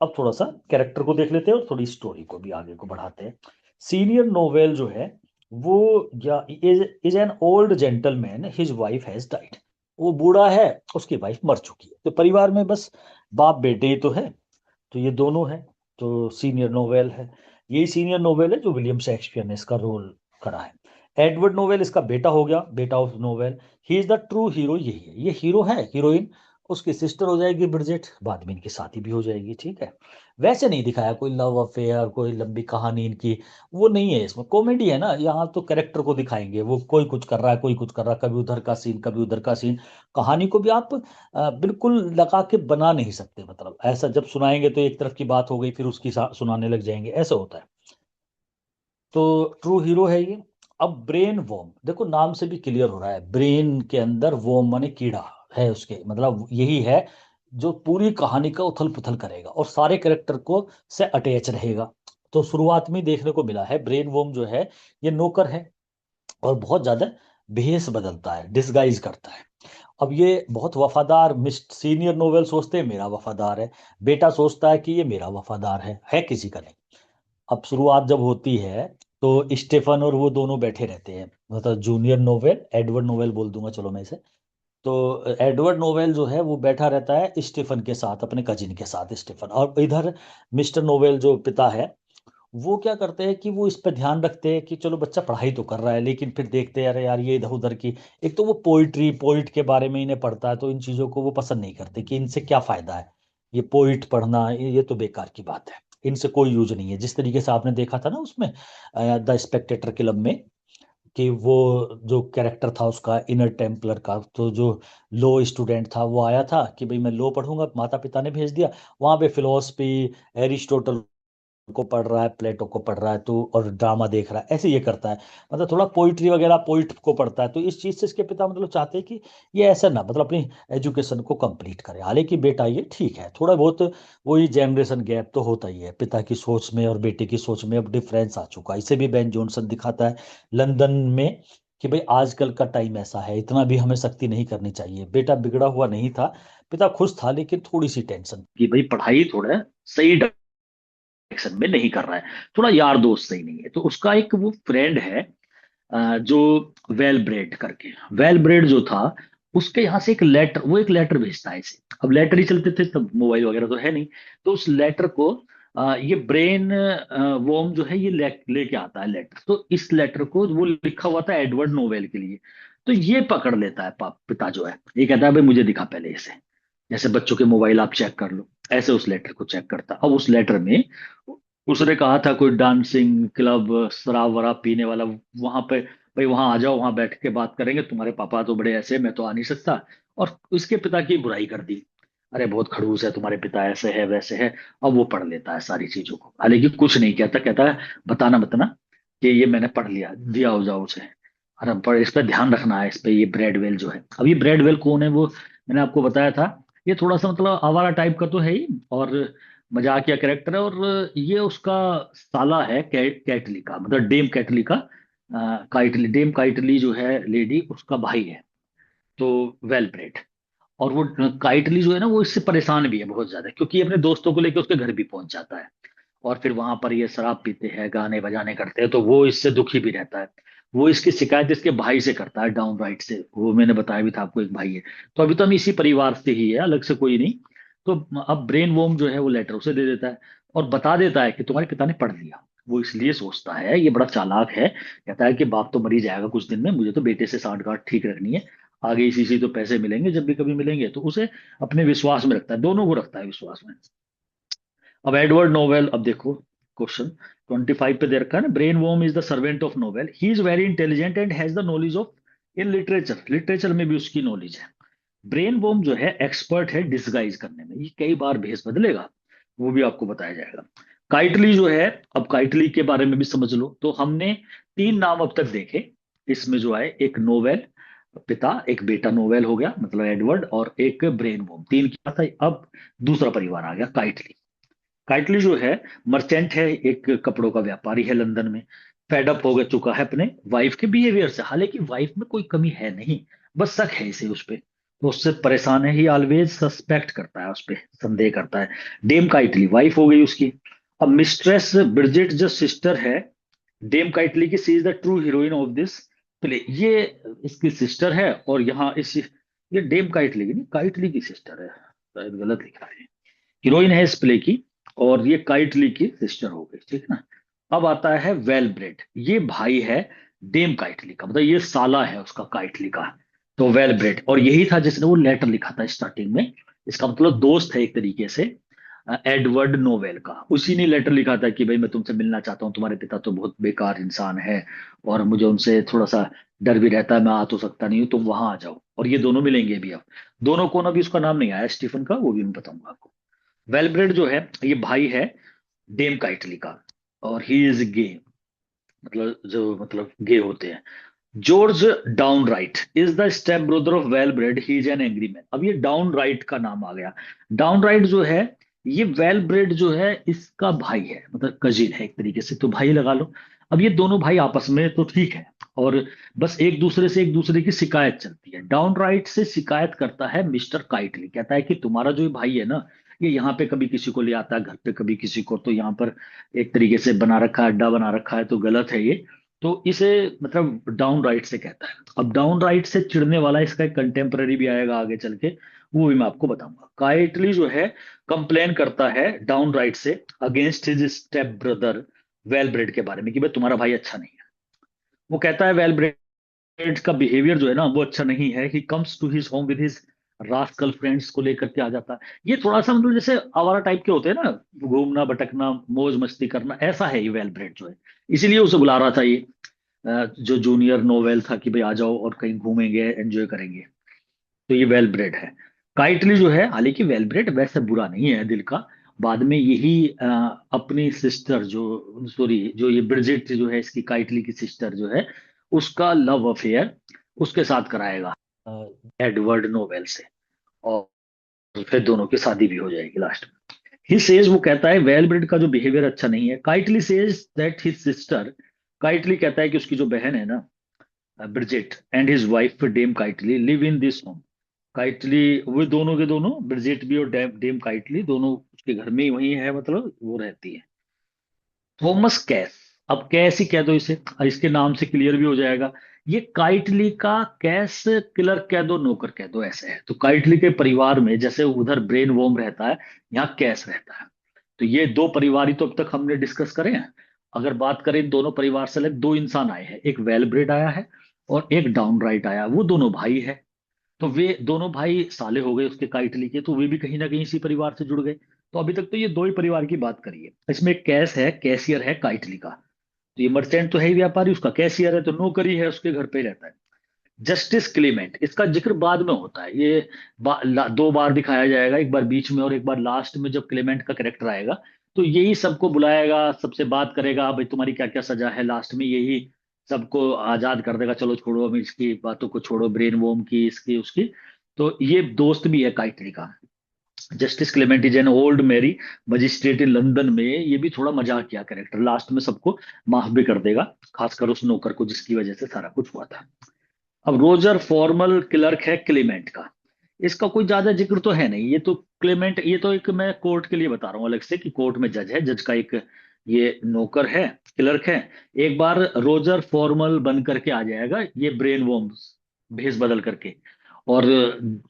Speaker 2: अब थोड़ा सा कैरेक्टर को देख लेते हैं और थोड़ी स्टोरी को भी आगे को बढ़ाते हैं। सीनियर नोवेल जो है वो या is an old gentleman, his wife has died. वो बूढ़ा है, उसकी वाइफ मर चुकी है, तो परिवार में बस बाप बेटे ही तो है। तो ये दोनों है, तो सीनियर नोवेल है। यही सीनियर नोवेल है जो विलियम शेक्सपियर ने इसका रोल करा है। एडवर्ड नोवेल इसका बेटा हो गया, बेटा of novel. He is the true hero, यही है, ये हीरो है। हीरोइन उसकी सिस्टर हो जाएगी ब्रिजेट, बाद में इनकी शादी भी हो जाएगी, ठीक है। वैसे नहीं दिखाया कोई लव अफेयर, कोई लंबी कहानी इनकी, वो नहीं है इसमें। कॉमेडी है ना, यहाँ तो कैरेक्टर को दिखाएंगे, वो कोई कुछ कर रहा है, कोई कुछ कर रहा है, कभी उधर का सीन कभी उधर का सीन। कहानी को भी आप बिल्कुल लगा के बना नहीं सकते, मतलब ऐसा जब सुनाएंगे तो एक तरफ की बात हो गई फिर उसकी सुनाने लग जाएंगे, ऐसा होता है। तो ट्रू हीरो है ये। अब ब्रेन वॉर्म, देखो नाम से भी क्लियर हो रहा है, ब्रेन के अंदर वॉर्म माने कीड़ा है उसके, मतलब यही है जो पूरी कहानी का उथल पुथल करेगा और सारे कैरेक्टर को से अटैच रहेगा। तो शुरुआत में ही देखने को मिला है ब्रेन वॉर्म जो है ये नौकर है और बहुत ज्यादा भेष बदलता है, डिसगाइज करता है। अब ये बहुत वफादार मिस्ट सीनियर नोवेल सोचते हैं मेरा वफादार है, बेटा सोचता है कि ये मेरा वफादार है किसी का नहीं। अब शुरुआत जब होती है तो स्टेफन और वो दोनों बैठे रहते हैं, मतलब जूनियर नोवेल, एडवर्ड नोवेल बोल दूंगा चलो मैं इसे। तो एडवर्ड नोवेल जो है वो बैठा रहता है स्टीफन के साथ, अपने कजिन के साथ स्टीफन। और इधर मिस्टर नोवेल जो पिता है वो क्या करते हैं कि वो इस पर ध्यान रखते हैं कि चलो बच्चा पढ़ाई तो कर रहा है, लेकिन फिर देखते हैं अरे यार ये इधर उधर की, एक तो वो पोइट्री पोइट के बारे में इन्हें पढ़ता है, तो इन चीज़ों को वो पसंद नहीं करते कि इनसे क्या फ़ायदा है, ये पोइट पढ़ना ये तो बेकार की बात है, इनसे कोई यूज नहीं है। जिस तरीके से आपने देखा था ना उसमें द स्पेक्टेटर क्लब में, कि वो जो कैरेक्टर था उसका इनर टेम्पलर का, तो जो लो स्टूडेंट था वो आया था कि भाई मैं लो पढ़ूंगा, माता पिता ने भेज दिया, वहां पे फिलोसफी एरिस्टोटल को पढ़ रहा है, प्लेटो को पढ़ रहा है, तो और ड्रामा देख रहा है, ऐसे ये करता है। मतलब थोड़ा पोइट्री वगैरह पोइट को पढ़ता है, तो इस चीज से इसके पिता मतलब चाहते हैं कि ये ऐसा ना, मतलब अपनी एजुकेशन को कंप्लीट करे। हालांकि बेटा ये ठीक है, थोड़ा बहुत वही जनरेशन गैप तो होता ही है, पिता की सोच में और बेटे की सोच में अब डिफरेंस आ चुका है। इसे भी बेन जॉनसन दिखाता है लंदन में कि भाई आजकल का टाइम ऐसा है, इतना भी हमें सख्ती नहीं करनी चाहिए। बेटा बिगड़ा हुआ नहीं था, पिता खुश था, लेकिन थोड़ी सी टेंशन।
Speaker 1: कि भाई पढ़ाई थोड़ा सही डायरेक्शन में नहीं कर रहा है, थोड़ा यार दोस्त सही नहीं है। तो उसका एक वो फ्रेंड है जो वेल ब्रेड करके, वेल ब्रेड जो था, उसके यहाँ से एक लेटर, वो एक लेटर भेजता है इसे। अब लेटर ही चलते थे तब, मोबाइल वगैरह तो है नहीं। तो उस लेटर को ये ब्रेन वोम जो है ये लेके आता है लेटर। तो इस लेटर को वो लिखा हुआ था एडवर्ड नोवेल के लिए। तो ये पकड़ लेता है पिता जो है, ये कहता है भाई मुझे दिखा पहले इसे, जैसे बच्चों के मोबाइल आप चेक कर लो, ऐसे उस लेटर को चेक करता। अब उस लेटर में उसने कहा था कोई डांसिंग क्लब, शराब वराब पीने वाला, वहां पे भाई वहां आ जाओ, वहां बैठ के बात करेंगे, तुम्हारे पापा तो बड़े ऐसे, मैं तो आ नहीं सकता। और उसके पिता की बुराई कर दी, अरे बहुत खड़ूस है तुम्हारे पिता, ऐसे है वैसे है। अब वो पढ़ लेता है सारी चीजों को, हालांकि कुछ नहीं कहता, कहता है बताना बताना कि ये मैंने पढ़ लिया, दिया हो जाओ उसे। अरे पर इस पे ध्यान रखना है, इस पे ये ब्रैडवेल जो है। अब ये ब्रैडवेल कौन है, वो मैंने आपको बताया था। ये थोड़ा सा मतलब आवारा टाइप का तो है ही, और मजाकिया कैरेक्टर है। और ये उसका साला है कैटली का, मतलब डेम कैटली का, काइटली, डेम काइटली जो है लेडी, उसका भाई है। तो वेल ब्रेड। और वो काइटली जो है ना, वो इससे परेशान भी है बहुत ज्यादा, क्योंकि ये अपने दोस्तों को लेकर उसके घर भी पहुंच जाता है। और फिर वहां पर ये शराब पीते हैं, गाने बजाने करते हैं, तो वो इससे दुखी भी रहता है। वो इसकी शिकायत इसके भाई से करता है, डाउन राइट से। वो मैंने बताया भी था आपको, एक भाई है। तो अभी तो हम इसी परिवार से ही है, अलग से कोई नहीं। तो अब ब्रेन वोम जो है वो लेटर उसे दे देता है और बता देता है कि तुम्हारे पिता ने पढ़ लिया। वो इसलिए सोचता है, ये बड़ा चालाक है, कहता है कि बाप तो मर ही जाएगा कुछ दिन में, मुझे तो बेटे से सांठगांठ ठीक रखनी है, आगे इसी से तो पैसे मिलेंगे जब भी कभी मिलेंगे। तो उसे अपने विश्वास में रखता है, दोनों को रखता है विश्वास में। अब एडवर्ड नोवेल, अब देखो क्वेश्चन 25 पे दे रखा है ना, brain worm is the servant of novel, he is very intelligent and has the knowledge of in literature, literature में भी उसकी नॉलेज है। ब्रेन वॉर्म जो है एक्सपर्ट है डिसगाइज करने में, ये कई बार भेस बदलेगा, वो भी आपको बताया जाएगा। काइटली जो है, अब काइटली के बारे में भी समझ लो। तो हमने तीन नाम अब तक देखे, इसमें जो है एक नोवेल, पिता, एक बेटा नोवेल हो गया मतलब एडवर्ड, और एक ब्रेन वोम, तीन क्या था। अब दूसरा परिवार आ गया काइटली। काइटली जो है मर्चेंट है, एक कपड़ों का व्यापारी है लंदन में। फेड अप हो गया चुका है अपने वाइफ के बिहेवियर से, हालांकि वाइफ में कोई कमी है नहीं, बस शक है इसे उस पे, तो उससे परेशान है। ही ऑलवेज सस्पेक्ट करता है, उस पे संदेह करता है। डेम काइटली वाइफ हो गई उसकी। अब मिस्ट्रेस ब्रिजिट जो सिस्टर है डेम काइटली की, she is the true heroine of this play. ये इसकी सिस्टर है, और यहाँ इस ये डेम काइटली की नहीं, काइटली की सिस्टर है, शायद गलत लिखा है। हीरोइन है इस प्ले की, और ये काइटली की सिस्टर हो गई, ठीक है ना। अब आता है वेल ब्रेड, ये भाई है डेम काइटली का, मतलब ये साला है उसका काइटली का। तो वेल ब्रेड, और यही था जिसने वो लेटर लिखा था स्टार्टिंग में। इसका मतलब दोस्त है एक तरीके से एडवर्ड नोवेल का। उसी ने लेटर लिखा था कि भाई मैं तुमसे मिलना चाहता हूँ, तुम्हारे पिता तो बहुत बेकार इंसान है, और मुझे उनसे थोड़ा सा डर भी रहता है, मैं आ तो सकता नहीं हूँ, तुम वहां आ जाओ। और ये दोनों मिलेंगे भी अब। दोनों कौन, अभी उसका नाम नहीं आया स्टीफन का, वो भी मैं बताऊंगा आपको। वेलब्रेड जो है ये भाई है डेम काइटली का, और ही इज गे, मतलब जो मतलब गे होते हैं। George Downright is the step brother of Wellbred, he is an angry man. अब ये डाउन राइट का नाम आ गया। डाउन राइट जो है ये वेलब्रेड जो है इसका भाई है, मतलब कजिन है एक तरीके से, तो भाई लगा लो। अब ये दोनों भाई आपस में तो ठीक है, और बस एक दूसरे की शिकायत चलती है। डाउन राइट से शिकायत करता है मिस्टर काइटली, कहता है कि तुम्हारा जो ये भाई है ना, ये यहाँ पे कभी किसी को ले आता है घर पे, कभी किसी को, तो यहाँ पर एक तरीके से बना रखा है, अड्डा बना रखा है, तो गलत है ये। तो इसे मतलब डाउन राइट से कहता है। अब डाउन राइट से चिढ़ने वाला इसका एक कंटेम्पररी भी आएगा आगे चल के, वो भी मैं आपको बताऊंगा। काइटली जो है कंप्लेन करता है डाउन राइट से अगेंस्ट हिज स्टेप ब्रदर वेलब्रेड के बारे में, कि भाई तुम्हारा भाई अच्छा नहीं है। वो कहता है वेलब्रेड का बिहेवियर जो है ना वो अच्छा नहीं है। He comes to his home with his rascal friends, को लेकर के आ जाता है। ये थोड़ा सा मतलब जैसे आवारा टाइप के होते हैं ना, घूमना भटकना मौज मस्ती करना, ऐसा है ये वेलब्रेड जो है। इसीलिए उसे बुला रहा था ये जो जूनियर नोवेल था, कि भाई आ जाओ और कहीं घूमेंगे एंजॉय करेंगे। तो ये वेल ब्रेड है। काइटली जो है, हालांकि वेल ब्रेड वैसे बुरा नहीं है दिल का। बाद में यही अपनी सिस्टर जो, सॉरी, जो ये ब्रिजिट जो है इसकी काइटली की सिस्टर जो है, उसका लव अफेयर उसके साथ कराएगा एडवर्ड नोवेल से, और फिर दोनों की शादी भी हो जाएगी लास्ट में। ही सेज, वो कहता है वेल ब्रेड का जो बिहेवियर अच्छा नहीं है। Kitely says that his sister, Kitely कहता है कि उसकी जो बहन है ना Bridget and his wife dame Kitely live in this home. Kitely, वो दोनों के दोनों, ब्रिजेट भी और डेम काइटली दोनों उसके घर में ही वही है, मतलब वो रहती है। थॉमस कैस, अब कैस ही कह दो इसे, इसके नाम से क्लियर भी हो जाएगा। ये काइटली का कैस, क्लर्क कह दो, नौकर कह दो, ऐसे है। तो काइटली के परिवार में जैसे उधर ब्रेन वोम रहता है, यहाँ कैस रहता है। तो ये दो परिवार ही तो अब तक हमने डिस्कस करे हैं। अगर बात करें इन दोनों परिवार से अलग, दो इंसान आए हैं, एक वेलब्रेड आया है और एक डाउन राइट आया, वो दोनों भाई है। तो वे दोनों भाई साले हो गए उसके काइटली के, तो वे भी कहीं ना कहीं इसी परिवार से जुड़ गए। तो अभी तक तो ये दो ही परिवार की बात करिए। इसमें एक कैस है, कैशियर है काइटली का। तो ये मर्चेंट तो है ही, व्यापारी, उसका कैशियर है, तो नौकरी है, उसके घर पे ही रहता है। जस्टिस क्लेमेंट, इसका जिक्र बाद में होता है। ये दो बार दिखाया जाएगा, एक बार बीच में और एक बार लास्ट में, जब क्लेमेंट का कैरेक्टर आएगा। तो यही सबको बुलाएगा, सबसे बात करेगा, भाई तुम्हारी क्या क्या सजा है, लास्ट में यही सबको आजाद कर देगा। चलो छोड़ो, अब इसकी बातों को छोड़ो, ब्रेन वोम की, इसकी उसकी। तो ये दोस्त भी है काइटली का। Justice Clement is an old merry magistrate in London में, ये भी थोड़ा मजाक किया कैरेक्टर, लास्ट में सबको माफ भी कर देगा, खासकर उस नौकर को जिसकी वजह से सारा कुछ हुआ था। अब रोजर फॉर्मल क्लर्क है क्लेमेंट का। इसका कोई ज्यादा जिक्र तो है नहीं, ये तो क्लेमेंट, ये तो एक मैं कोर्ट के लिए बता रहा हूँ अलग से, कि कोर्ट में जज है, जज का एक ये नौकर है, क्लर्क है। एक बार रोजर फॉर्मल बन करके आ जाएगा ये ब्रेन वॉर्म्स, भेष बदल करके, और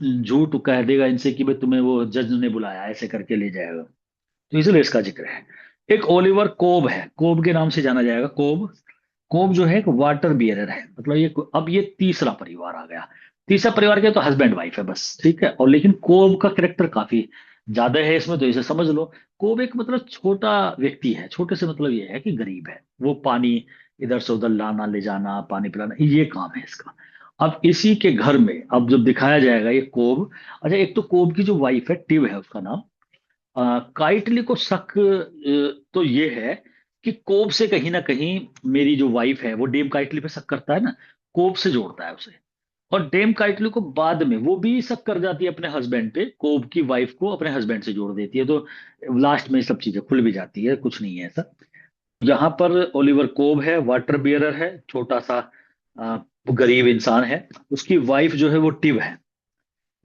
Speaker 1: झूठ कह देगा इनसे कि भाई तुम्हें वो जज ने बुलाया, ऐसे करके ले जाएगा। तो इसलिए इसका जिक्र है। एक ओलिवर कोब है, कोब के नाम से जाना जाएगा, कोब। कोब जो है एक वाटर बियरर है, मतलब ये अब ये तीसरा परिवार आ गया। तीसरा परिवार के तो हस्बैंड वाइफ है बस, ठीक है। और लेकिन कोब का करेक्टर काफी ज्यादा है इसमें, तो इसे समझ लो। कोब एक मतलब छोटा व्यक्ति है, छोटे से मतलब ये है कि गरीब है। वो पानी इधर से उधर लाना ले जाना, पानी पिलाना, ये काम है इसका। अब इसी के घर में अब जब दिखाया जाएगा ये कोब, अच्छा, एक तो कोब की जो वाइफ है, टिव है उसका नाम। काइटली को शक तो ये है कि कोब से कहीं ना कहीं मेरी जो वाइफ है, वो डेम काइटली पे शक करता है ना। कोब से जोड़ता है उसे। और डेम काइटली को बाद में वो भी शक कर जाती है अपने हस्बैंड पे, कोब की वाइफ को अपने हस्बैंड से जोड़ देती है, तो लास्ट में सब चीजें खुल भी जाती है, कुछ नहीं है ऐसा। यहाँ पर ओलिवर कोब है, वाटर बियरर है, छोटा सा आ, गरीब इंसान है। उसकी वाइफ जो है वो टिव है।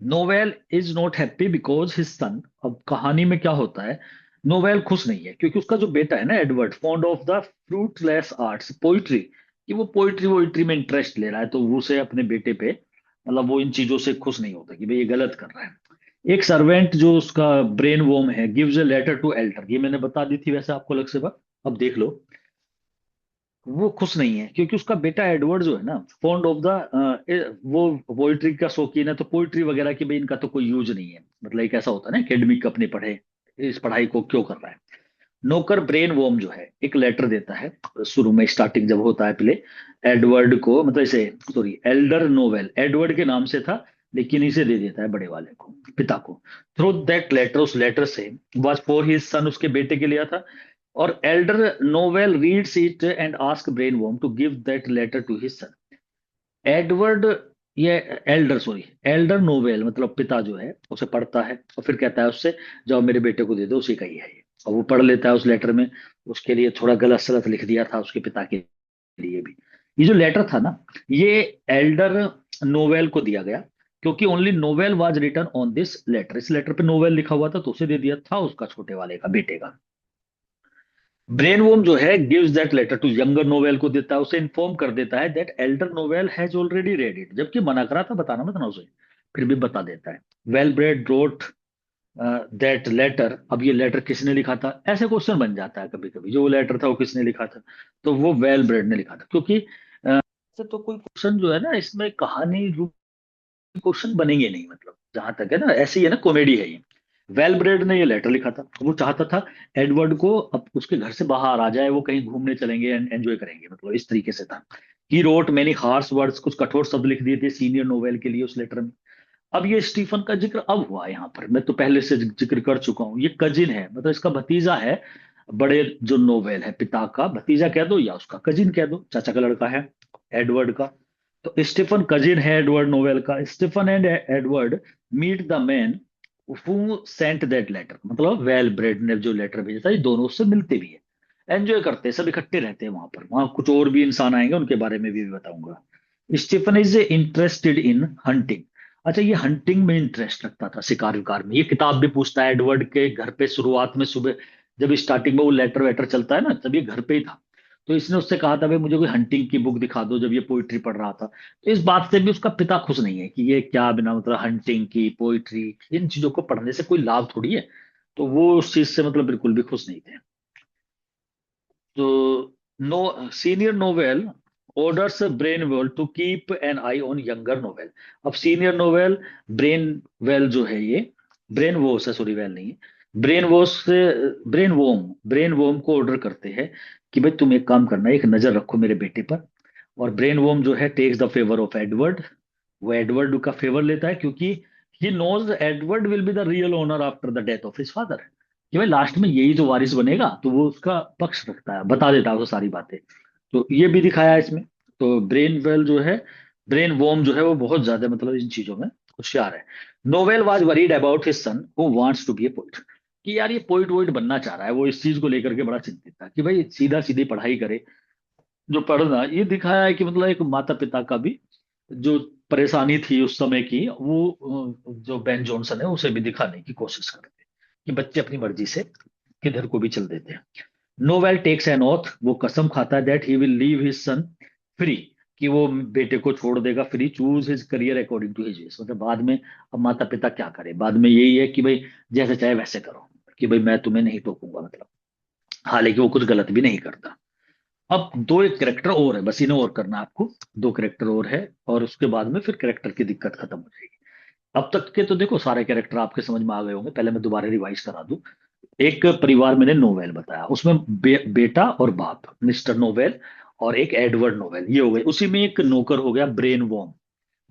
Speaker 1: Novel is not happy because his son, अब कहानी में क्या होता है, नोवेल खुश नहीं है क्योंकि उसका जो बेटा है ना Edward, fond of the fruitless arts, poetry, कि वो पोइट्री वोइट्री में इंटरेस्ट ले रहा है, तो वो उसे अपने बेटे पे, मतलब वो इन चीजों से खुश नहीं होता कि भाई ये गलत कर रहा है। एक सर्वेंट जो उसका ब्रेन वोम है, gives a letter to elder, ये मैंने बता दी थी वैसे आपको अलग से बात, अब देख लो। वो खुश नहीं है क्योंकि उसका बेटा एडवर्ड जो है ना, फॉन्ड ऑफ द, वो पोइट्री का शौकीन है, तो पोइट्री वगैरह की भाई इनका तो कोई यूज नहीं है, मतलब एक ऐसा होता है ना एकेडमिक अपने पढ़े, इस पढ़ाई को क्यों कर रहा है। नौकर ब्रेन वॉर्म जो है एक लेटर देता है, शुरू में स्टार्टिंग जब होता है पहले, एडवर्ड को, मतलब इसे, सॉरी, एल्डर नोवेल एडवर्ड के नाम से था, लेकिन इसे दे देता है बड़े वाले को, पिता को। थ्रू दैट लेटर, उस लेटर से, वाज फॉर हिज सन, उसके बेटे के लिए था। और elder Knowell reads it and ask Brainworm to give that letter to his son. Edward, ये एल्डर, सॉरी, एल्डर नोवेल मतलब पिता जो है उसे पढ़ता है और फिर कहता है उससे, जाओ मेरे बेटे को दे दो, उसी का ही है ये। और वो पढ़ लेता है उस लेटर में, उसके लिए थोड़ा गलत सलत लिख दिया था उसके पिता के लिए भी। ये जो लेटर था ना, ये एल्डर नोवेल को दिया गया, क्योंकि only Knowell was written on this letter, इस लेटर पे नोवेल लिखा हुआ था, तो उसे दे दिया था उसका छोटे वाले का, बेटे का। ब्रेन वोम जो है gives that letter to younger Knowell को देता है, उसे इन्फॉर्म कर देता है that elder Knowell has already read it, जबकि मना करा था, बताना मत ना उसे, फिर भी बता देता है। Wellbred wrote that letter, अब ये लेटर किसने लिखा था, ऐसे क्वेश्चन बन जाता है कभी कभी, जो वो लेटर था वो किसने लिखा था, तो वो वेल ब्रेड ने लिखा था, क्योंकि ऐसे तो कोई क्वेश्चन जो है ना इसमें कहानी रूप क्वेश्चन बनेंगे नहीं, मतलब जहां तक है ना, ऐसे ही है ना, कॉमेडी है ये। वेलब्रेड ने ये लेटर लिखा था, वो चाहता था एडवर्ड को अब उसके घर से बाहर आ जाए, वो कहीं घूमने चलेंगे एंड एंजॉय करेंगे, मतलब इस तरीके से था। He wrote many harsh words, कुछ कठोर शब्द लिख दिए थे सीनियर नोवेल के लिए उस लेटर में। अब ये स्टीफन का जिक्र अब हुआ यहाँ पर, मैं तो पहले से जिक्र कर चुका हूँ, ये कजिन है, मतलब इसका भतीजा है, बड़े जो नोवेल है, पिता का भतीजा कह दो या उसका कजिन कह दो, चाचा का लड़का है एडवर्ड का। तो स्टीफन कजिन है एडवर्ड नोवेल का। Stephen and Edward meet the man who sent that letter, मतलब वेल ब्रेड ने जो लेटर भेजा था, ये दोनों उससे मिलते भी है, एंजॉय करते हैं, सब इकट्ठे रहते हैं वहां पर। वहां कुछ और भी इंसान आएंगे, उनके बारे में भी बताऊंगा। Stephen is interested in hunting, अच्छा ये हंटिंग में इंटरेस्ट रखता था, शिकार विकार में। ये किताब भी पूछता है एडवर्ड के घर पे, शुरुआत में सुबह जब स्टार्टिंग में वो लेटर वेटर चलता है ना, तब ये घर पे ही था। तो इसने उससे कहा था भाई मुझे कोई हंटिंग की बुक दिखा दो, जब ये पोइट्री पढ़ रहा था। तो इस बात से भी उसका पिता खुश नहीं है कि ये क्या बिना मतलब हंटिंग की, पोइट्री, इन चीजों को पढ़ने से कोई लाभ थोड़ी है। तो वो उस चीज से मतलब बिल्कुल भी खुश नहीं थे। तो no senior Knowell orders Brainworm to keep an eye on younger Knowell. अब सीनियर नोवेल ब्रेनवेल जो है ये, ब्रेन वोस है, सॉरी वेल नहीं है, ब्रेन वोस से, ब्रेन वोम को ऑर्डर करते हैं कि भाई तुम एक काम करना, एक नजर रखो मेरे बेटे पर। और ब्रेन वोम जो है takes the favour of Edward, वो एडवर्ड का फेवर लेता है, क्योंकि he knows Edward will be the real owner after the death of his father, कि भाई लास्ट में यही तो वारिस बनेगा, तो वो उसका पक्ष रखता है, बता देता है वो सारी बातें। तो ये भी दिखाया है इसमें। तो ब्रेन वेल जो है, ब्रेन वॉर्म जो है, वो बहुत ज्यादा मतलब इन चीजों में होशियार है। Knowell was worried about his son who wants to be a poet, कि यार ये पोइट वोइट बनना चाह रहा है, वो इस चीज को लेकर के बड़ा चिंतित था कि भाई सीधा सीधी पढ़ाई करे, जो पढ़ना। ये दिखाया है कि मतलब एक माता पिता का भी जो परेशानी थी उस समय की, वो जो बेन जॉनसन है उसे भी दिखाने की कोशिश करते हैं कि बच्चे अपनी मर्जी से किधर को भी चल देते हैं। नोवेल टेक्स एन ओथ, वो कसम खाता है that he will leave his son free, कि वो बेटे को छोड़ देगा free, choose his career according to his wish, मतलब बाद में अब माता पिता क्या करे, बाद में यही है कि भाई जैसे चाहे वैसे करो, कि भाई मैं तुम्हें नहीं टोकूंगा, मतलब हालांकि वो कुछ गलत भी नहीं करता। अब दो एक कैरेक्टर और है, बस इन्हें और करना है आपको, दो कैरेक्टर और है, और उसके बाद में फिर कैरेक्टर की दिक्कत खत्म हो जाएगी। अब तक के तो देखो सारे कैरेक्टर आपके समझ में आ गए होंगे, पहले मैं दोबारा रिवाइज करा दूं। एक परिवार मैंने नोवेल बताया, उसमें बेटा और बाप मिस्टर नोवेल, और एक एडवर्ड नोवेल, ये हो गए। उसी में एक नौकर हो गया ब्रेन वॉर्म,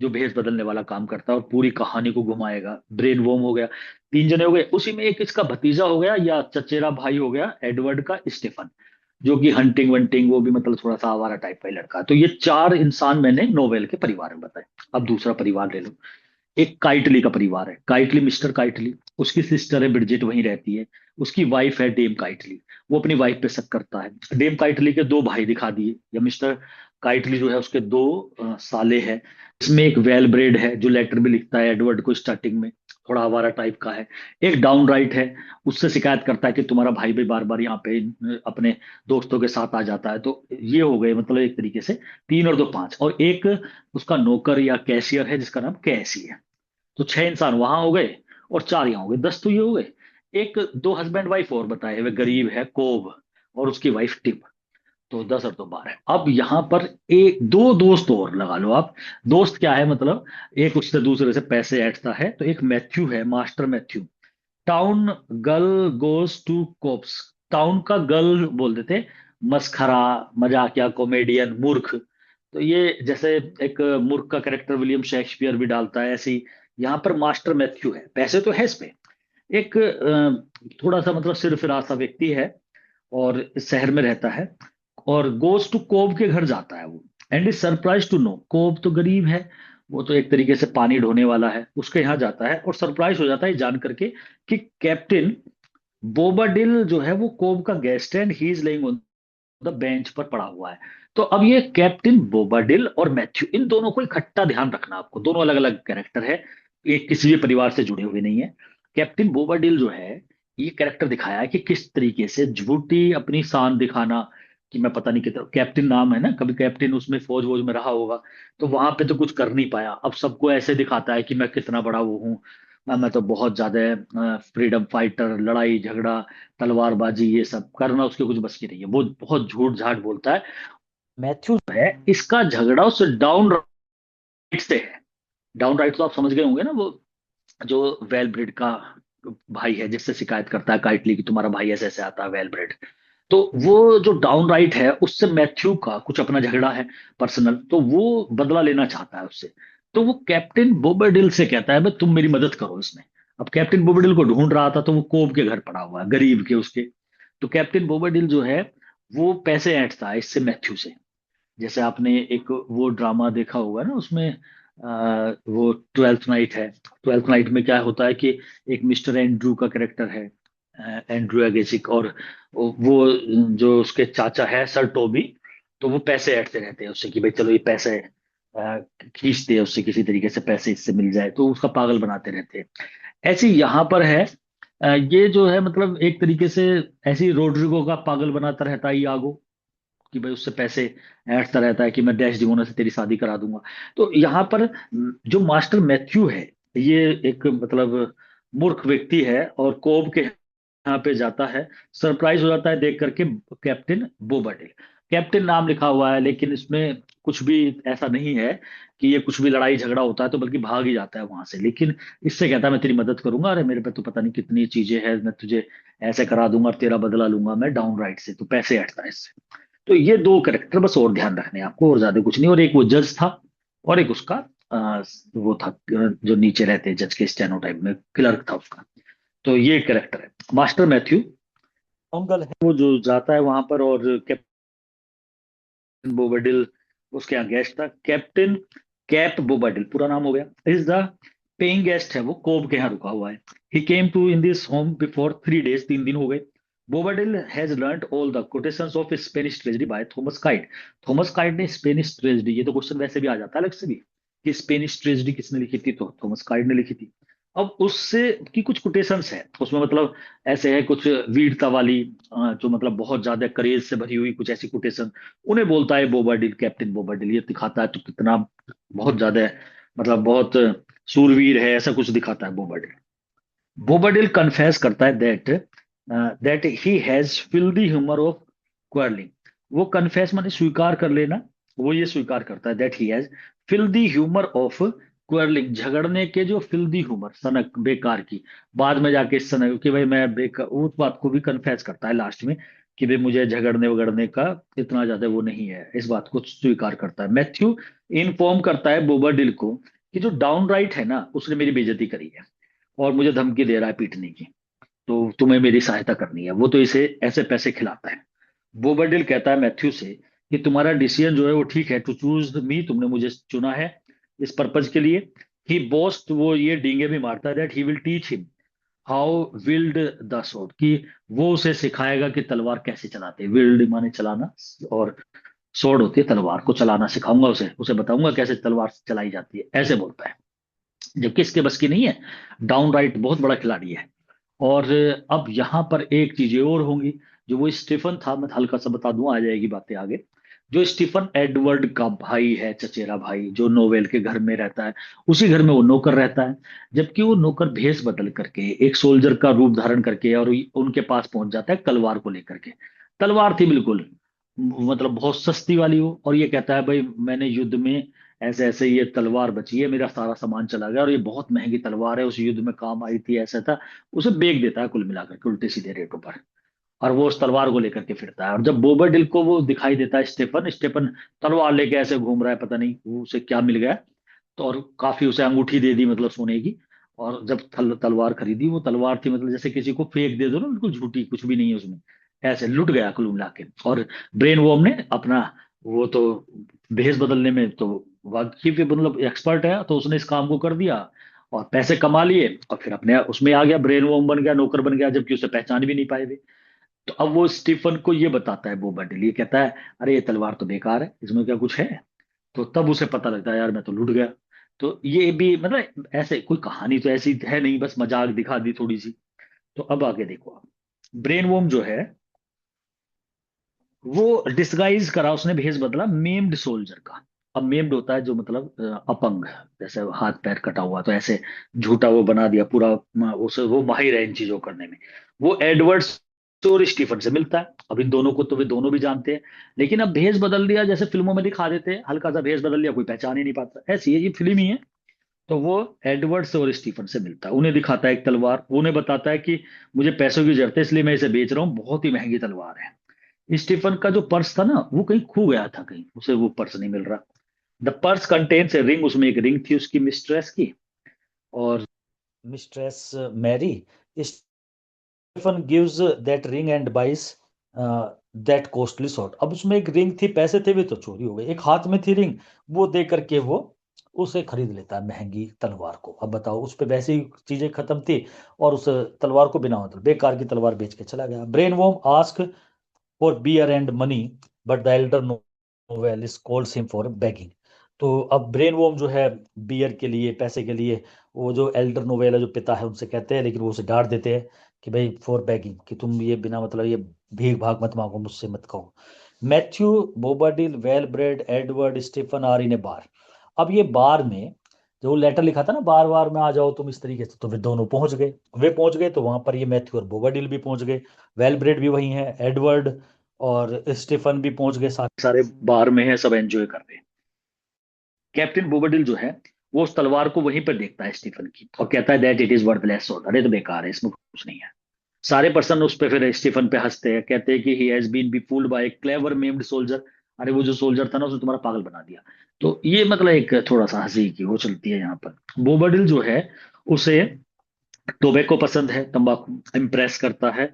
Speaker 1: जो भेष बदलने वाला काम करता है और पूरी कहानी को घुमाएगा, ब्रेन वॉर्म हो गया। तीन जने हो गए। उसी में एक इसका भतीजा हो गया या चचेरा भाई हो गया एडवर्ड का, स्टीफन। जो कि हंटिंग वंटिंग, वो भी मतलब थोड़ा सा आवारा टाइप का ही लड़का है। तो ये चार इंसान मैंने नोवेल के परिवार में बताए। अब दूसरा परिवार ले लो। एक काइटली का परिवार है, काइटली, मिस्टर काइटली। उसकी सिस्टर है ब्रिजेट, वहीं रहती है। उसकी वाइफ है डेम काइटली। वो अपनी वाइफ पे शक करता है। डेम काइटली के दो भाई दिखा दिए, या मिस्टर काइटली जो है उसके दो साले हैं। इसमें एक वेल ब्रेड है जो लेटर भी लिखता है एडवर्ड को स्टार्टिंग में, थोड़ा आवारा टाइप का है। एक डाउन राइट है, उससे शिकायत करता है कि तुम्हारा भाई भी बार बार यहाँ पे अपने दोस्तों के साथ आ जाता है। तो ये हो गए मतलब एक तरीके से तीन और दो पांच। और एक उसका नौकर या कैशियर है जिसका नाम कैसी है। तो छह इंसान वहां हो गए, और चार यहाँ हो गए, 10 तो ये हो गए। एक दो हस्बैंड वाइफ और बताए हुए, गरीब है कोब, और उसकी वाइफ टिप। तो 10 और 2 12। अब यहाँ पर एक दो दोस्त और लगा लो आप। दोस्त क्या है मतलब, एक उससे दूसरे से पैसे ऐंठता है। तो एक मैथ्यू है, master Matthew. Town gull goes to Cob's. Town का गर्ल बोल देते, मस्खरा, मजाकिया, कॉमेडियन, मूर्ख। तो ये जैसे एक मूर्ख का कैरेक्टर विलियम शेक्सपियर भी डालता है, ऐसी यहाँ पर मास्टर मैथ्यू है। पैसे तो है इसमें। एक थोड़ा सा मतलब सिरफिरा सा व्यक्ति है, और इस शहर में रहता है। और गोज टू कोब के घर जाता है वो, and is surprise to know, Cob तो गरीब है, वो तो एक तरीके से पानी ढोने वाला है, उसके यहाँ जाता है और सरप्राइज हो जाता है जान करके कि कैप्टन बोबाडिल जो है वो कोब का गेस्ट है, and he is laying on the bench पर पड़ा हुआ है। तो अब ये कैप्टन बोबाडिल और मैथ्यू, इन दोनों को इकट्ठा ध्यान रखना आपको, दोनों अलग अलग कैरेक्टर है, एक किसी भी परिवार से जुड़े हुए नहीं है। कैप्टन बोबाडिल जो है, ये कैरेक्टर दिखाया है कि किस तरीके से झूठी अपनी शान दिखाना, कि मैं पता नहीं कितना, कैप्टन नाम है ना, कभी कैप्टन उसमें फौज वोज में रहा होगा, तो वहां पे तो कुछ कर नहीं पाया। अब सबको ऐसे दिखाता है कि मैं कितना बड़ा वो हूँ, मैं तो बहुत ज्यादा फ्रीडम फाइटर, लड़ाई झगड़ा, तलवारबाजी, ये सब करना उसके कुछ बस की नहीं है। वो बहुत झूठ झाट बोलता है। मैथ्यू जो है, इसका झगड़ा उस डाउन राइट से है। डाउन राइट तो आप समझ गए होंगे ना, वो जो वेल ब्रिड का भाई है, जिससे शिकायत करता है काइटली कि तुम्हारा भाई ऐसे ऐसे आता है वेल ब्रिड। तो वो जो डाउन राइट है, उससे मैथ्यू का कुछ अपना झगड़ा है पर्सनल, तो वो बदला लेना चाहता है उससे। तो वो कैप्टन बोबरडिल से कहता है भाई तुम मेरी मदद करो इसमें। अब कैप्टन बोबरडिल को ढूंढ रहा था, तो वो कोब के घर पड़ा हुआ है, गरीब के उसके। तो कैप्टन बोबरडिल जो है, वो पैसे ऐंठता है इससे मैथ्यू से। जैसे आपने एक वो ड्रामा देखा होगा ना, उसमें वो ट्वेल्थ नाइट है। ट्वेल्थ नाइट में क्या होता है कि एक मिस्टर एंड्रू का कैरेक्टर है, एंड्रू एगेसिक, और वो जो उसके चाचा है सर टोबी, तो वो पैसे ऐंठते रहते हैं उससे कि भाई चलो ये पैसे खींचते हैं उससे, किसी तरीके से पैसे इससे मिल जाए, तो उसका पागल बनाते रहते हैं। ऐसे ही यहाँ पर है। ये जो है मतलब एक तरीके से ऐसे ही रोड्रिगो का पागल बनाता रहता है यागो, कि भाई उससे पैसे ऐंठता रहता है कि मैं डैश डिमोना से तेरी शादी करा दूंगा। तो यहाँ पर जो मास्टर मैथ्यू है, ये एक मतलब मूर्ख व्यक्ति है, और कोब के यहाँ पे जाता है, सरप्राइज हो जाता है देख करके कैप्टन बोबर्डिल। कैप्टन नाम लिखा हुआ है, लेकिन इसमें कुछ भी ऐसा नहीं है कि ये कुछ भी लड़ाई झगड़ा होता है, तो बल्कि भाग ही जाता है वहां से। लेकिन इससे कहता है मैं तेरी मदद करूंगा, अरे मेरे पे तो पता नहीं कितनी चीजें हैं, मैं तुझे ऐसे करा दूंगा और तेरा बदला लूंगा मैं डाउन राइट से, तो पैसे हटता है इससे। तो ये दो करेक्टर बस, और ध्यान रखने हैं आपको, और ज्यादा कुछ नहीं। और एक वो जज था, और एक उसका वो था जो नीचे रहते जज के स्टेनो टाइप में क्लर्क था उसका। तो ये करेक्टर है मास्टर मैथ्यू।
Speaker 2: अंकल है।
Speaker 1: वो जो जाता है वहां पर, और कैप्टन बोबर्डिल उसके यहाँ गेस्ट था। कैप्टन कैप बोबर्डिल पूरा नाम हो गया, इज द पेइंग गेस्ट है, वो कोब के यहाँ रुका हुआ है। He came to in this home before 3 days, 3 दिन हो गए। Bobadill has learned all the quotations of Spanish tragedy by Thomas Kyd. Thomas Kyd ने स्पेनिश ट्रेजेडी, ये तो क्वेश्चन वैसे भी आ जाता है अलग से भी, कि स्पेनिश ट्रेजेडी किसने लिखी थी, तो थॉमस काइट ने लिखी थी। अब उससे की कुछ कोटेशंस है उसमें, मतलब ऐसे है कुछ वीरता वाली, जो मतलब बहुत ज्यादा करेज से भरी हुई कुछ ऐसी कोटेशन, उन्हें बोलता है बोबर्डिल, कैप्टन बोबर्डिल। ये दिखाता है तो कितना बहुत ज्यादा मतलब बहुत सूरवीर है, ऐसा कुछ दिखाता है बोबर्डिल। बोबर्डिल कन्फेस करता है that he has filthy humour of quarrelling. वो कन्फेस माने स्वीकार कर लेना। वो ये स्वीकार करता है that he has filthy humour of quarrelling, झगड़ने के जो फिल्दी ह्यूमर, सनक बेकार की। बाद में जाके सनक कि भाई मैं बेकार, उस बात को भी कन्फेस करता है लास्ट में, कि भाई मुझे झगड़ने वगड़ने का इतना ज्यादा वो नहीं है, इस बात को स्वीकार करता है। मैथ्यू इन्फॉर्म करता है बोबर्डिल को कि जो डाउन राइट है ना, उसने मेरी बेइज्जती करी है, और मुझे धमकी दे रहा है पीटने की, तो तुम्हें मेरी सहायता करनी है। वो तो इसे ऐसे पैसे खिलाता है। बोबरडील कहता है मैथ्यू से कि तुम्हारा डिसीजन जो है वो ठीक है, टू चूज मी, तुमने मुझे चुना है इस पर्पज के लिए। ही बोस्ट, वो ये डींगे भी मारता है, that he will teach him how wield the sword, कि वो उसे सिखाएगा कि तलवार कैसे चलाते हैं। विल्ड माने चलाना, और स्वॉर्ड होती है तलवार को चलाना, सिखाऊंगा उसे, उसे बताऊंगा कैसे तलवार चलाई जाती है, ऐसे बोलता है। जबकि इसके बस की नहीं है, डाउन राइट बहुत बड़ा खिलाड़ी है। और अब यहाँ पर एक चीजें और होंगी। जो वो स्टीफन था, मैं हल्का सा बता दूं, आ जाएगी बातें आगे। जो स्टीफन एडवर्ड का भाई है, चचेरा भाई, जो नोवेल के घर में रहता है, उसी घर में वो नौकर रहता है। जबकि वो नौकर भेष बदल करके एक सोल्जर का रूप धारण करके और उनके पास पहुंच जाता है तलवार को लेकर के। तलवार थी बिल्कुल, मतलब बहुत सस्ती वाली हो, और ये कहता है भाई मैंने युद्ध में ऐसे ऐसे ये तलवार बची है, मेरा सारा सामान चला गया और ये बहुत महंगी तलवार है, उस युद्ध में काम आई थी, ऐसा था। उसे बेच देता है कुल मिलाकर के उल्टे सीधे रेटों पर, और वो उस तलवार को लेकर के फिरता है। और जब बोबरडिल को वो दिखाई देता है स्टेफन, स्टेफन तलवार लेके ऐसे घूम रहा है, पता नहीं वो उसे क्या मिल गया। तो और काफी उसे अंगूठी दे दी, मतलब सोने की। और जब तलवार खरीदी, वो तलवार थी मतलब जैसे किसी को फेंक दे दो ना, बिल्कुल झूठी, कुछ भी नहीं है उसमें, ऐसे लुट गया कुल मिला के। और ब्रेन वॉर्म ने अपना, वो तो भेष बदलने में तो वाकिफ है, मतलब एक्सपर्ट है, तो उसने इस काम को कर दिया और पैसे कमा लिए, और फिर अपने उसमें आ गया, ब्रेन वॉर्म बन गया, नौकर बन गया, जबकि उसे पहचान भी नहीं पाए थे। तो अब वो स्टीफन को ये बताता है बोबर्डिल, ये कहता है अरे ये तलवार तो बेकार है, इसमें क्या कुछ है। तो तब उसे पता लगता है यार मैं तो लूट गया। तो ये भी मतलब ऐसे कोई कहानी तो ऐसी है नहीं, बस मजाक दिखा दी थोड़ी सी। तो अब आगे देखो आप, ब्रेन वोम जो है वो डिस्गाइज करा, उसने भेष बदला मेम्ड सोल्जर का। अब मेम्ड होता है जो मतलब अपंग, जैसे हाथ पैर कटा हुआ, तो ऐसे झूठा वो बना दिया पूरा। उसे वो माहिर है इन चीजों करने में। वो एडवर्ड्स और स्टीफन से मिलता है। अब इन दोनों को तो वे दोनों भी जानते हैं, लेकिन अब भेष बदल दिया, जैसे फिल्मों में दिखा देते हैं, हल्का सा भेष बदल दिया, कोई पहचान ही नहीं पाता, ऐसी है ये फिल्म ही है। तो वो एडवर्ड्स और स्टीफन से मिलता है, उन्हें दिखाता है एक तलवार, उन्हें बताता है कि मुझे पैसों की जरूरत है इसलिए मैं इसे बेच रहा हूँ, बहुत ही महंगी तलवार है। स्टीफन का जो पर्स था ना, वो कहीं खो गया था, कहीं उसे वो पर्स नहीं मिल रहा। The purse contains a ring, उसमें एक रिंग थी उसकी मिस्ट्रेस की। और
Speaker 2: mistress Mary, Stephen gives that ring and buys that costly shot. अब उसमें एक रिंग थी, पैसे थे, भी तो चोरी हो गए, एक हाथ में थी रिंग, वो दे करके वो उसे खरीद लेता है महंगी तलवार को। अब बताओ, उस पे वैसी चीजें खत्म थी और उस तलवार को बिना मतलब बेकार की तलवार बेच के चला गया। Brainworm ask for beer and money, but the elder Knowell calls him for begging. तो अब ब्रेन वोम जो है बियर के लिए, पैसे के लिए, वो जो एल्डर नोवेल है जो पिता है उनसे कहते हैं, लेकिन वो उसे डांट देते हैं कि भाई फॉर बेगिंग, कि तुम ये बिना मतलब ये भीख भाग मत मांगो, मुझसे मत कहो। Matthew, Bobadil, Wellbred, Edward, Stephen are in a bar. अब ये बार में जो लेटर लिखा था ना, बार बार में आ जाओ तुम, इस तरीके से, तो वे दोनों पहुंच गए। वे पहुंच गए तो वहां पर ये मैथ्यू और बोबाडिल भी पहुंच गए, वेल ब्रेड भी वही है, एडवर्ड और स्टीफन भी पहुंच गए साथ।
Speaker 1: सारे बार में है, सब एंजॉय कर रहे हैं। कैप्टन बोबरडिल जो है, वो उस तलवार को वहीं पर देखता है स्टीफन की, और कहता है that it is worthless sword, अरे तो बेकार है, इसमें कुछ नहीं है। सारे पर्सन उस पे फिर स्टीफन पे हंसते हैं, कहते हैं कि he has been be fooled by clever maimed soldier, अरे वो जो सोल्जर था ना उसने तुम्हारा पागल बना दिया। तो ये मतलब एक थोड़ा सा हंसी की वो चलती है यहाँ पर। बोबरडिल जो है, उसे टोबैको पसंद है, तंबाकू इम्प्रेस करता है।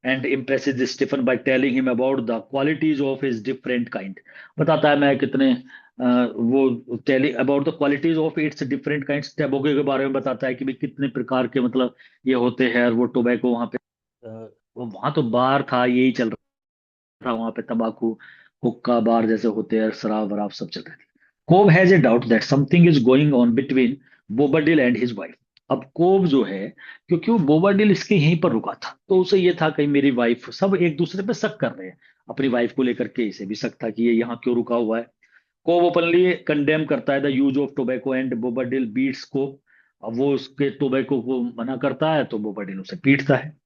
Speaker 1: And impresses Stephen by telling him about the qualities of his different kind, बताता है मैं कितने वो telling about the qualities of its different kinds, tobacco के बारे में बताता है कि भाई कितने प्रकार के मतलब ये होते हैं। और वो टोबैको वहां पे वो वहां तो बार था, यही चल रहा था वहां पे, तंबाकू हुक्का बार जैसे होते हैं, शराब वराब सब चल रही थी। Cob has a doubt that something is going on between Bobadil and his wife. अब कोब जो है, क्योंकि वो बोबरडिल इसके यहीं पर रुका था, तो उसे ये था कहीं मेरी वाइफ, सब एक दूसरे पे शक कर रहे हैं अपनी वाइफ को लेकर के, इसे भी शक था कि ये यहाँ क्यों रुका हुआ है। कोब ओपनली कंडेम करता है the use of tobacco and Bobadil beats को। अब वो उसके टोबैको को मना करता है, तो बोबरडिल उसे पीटता है।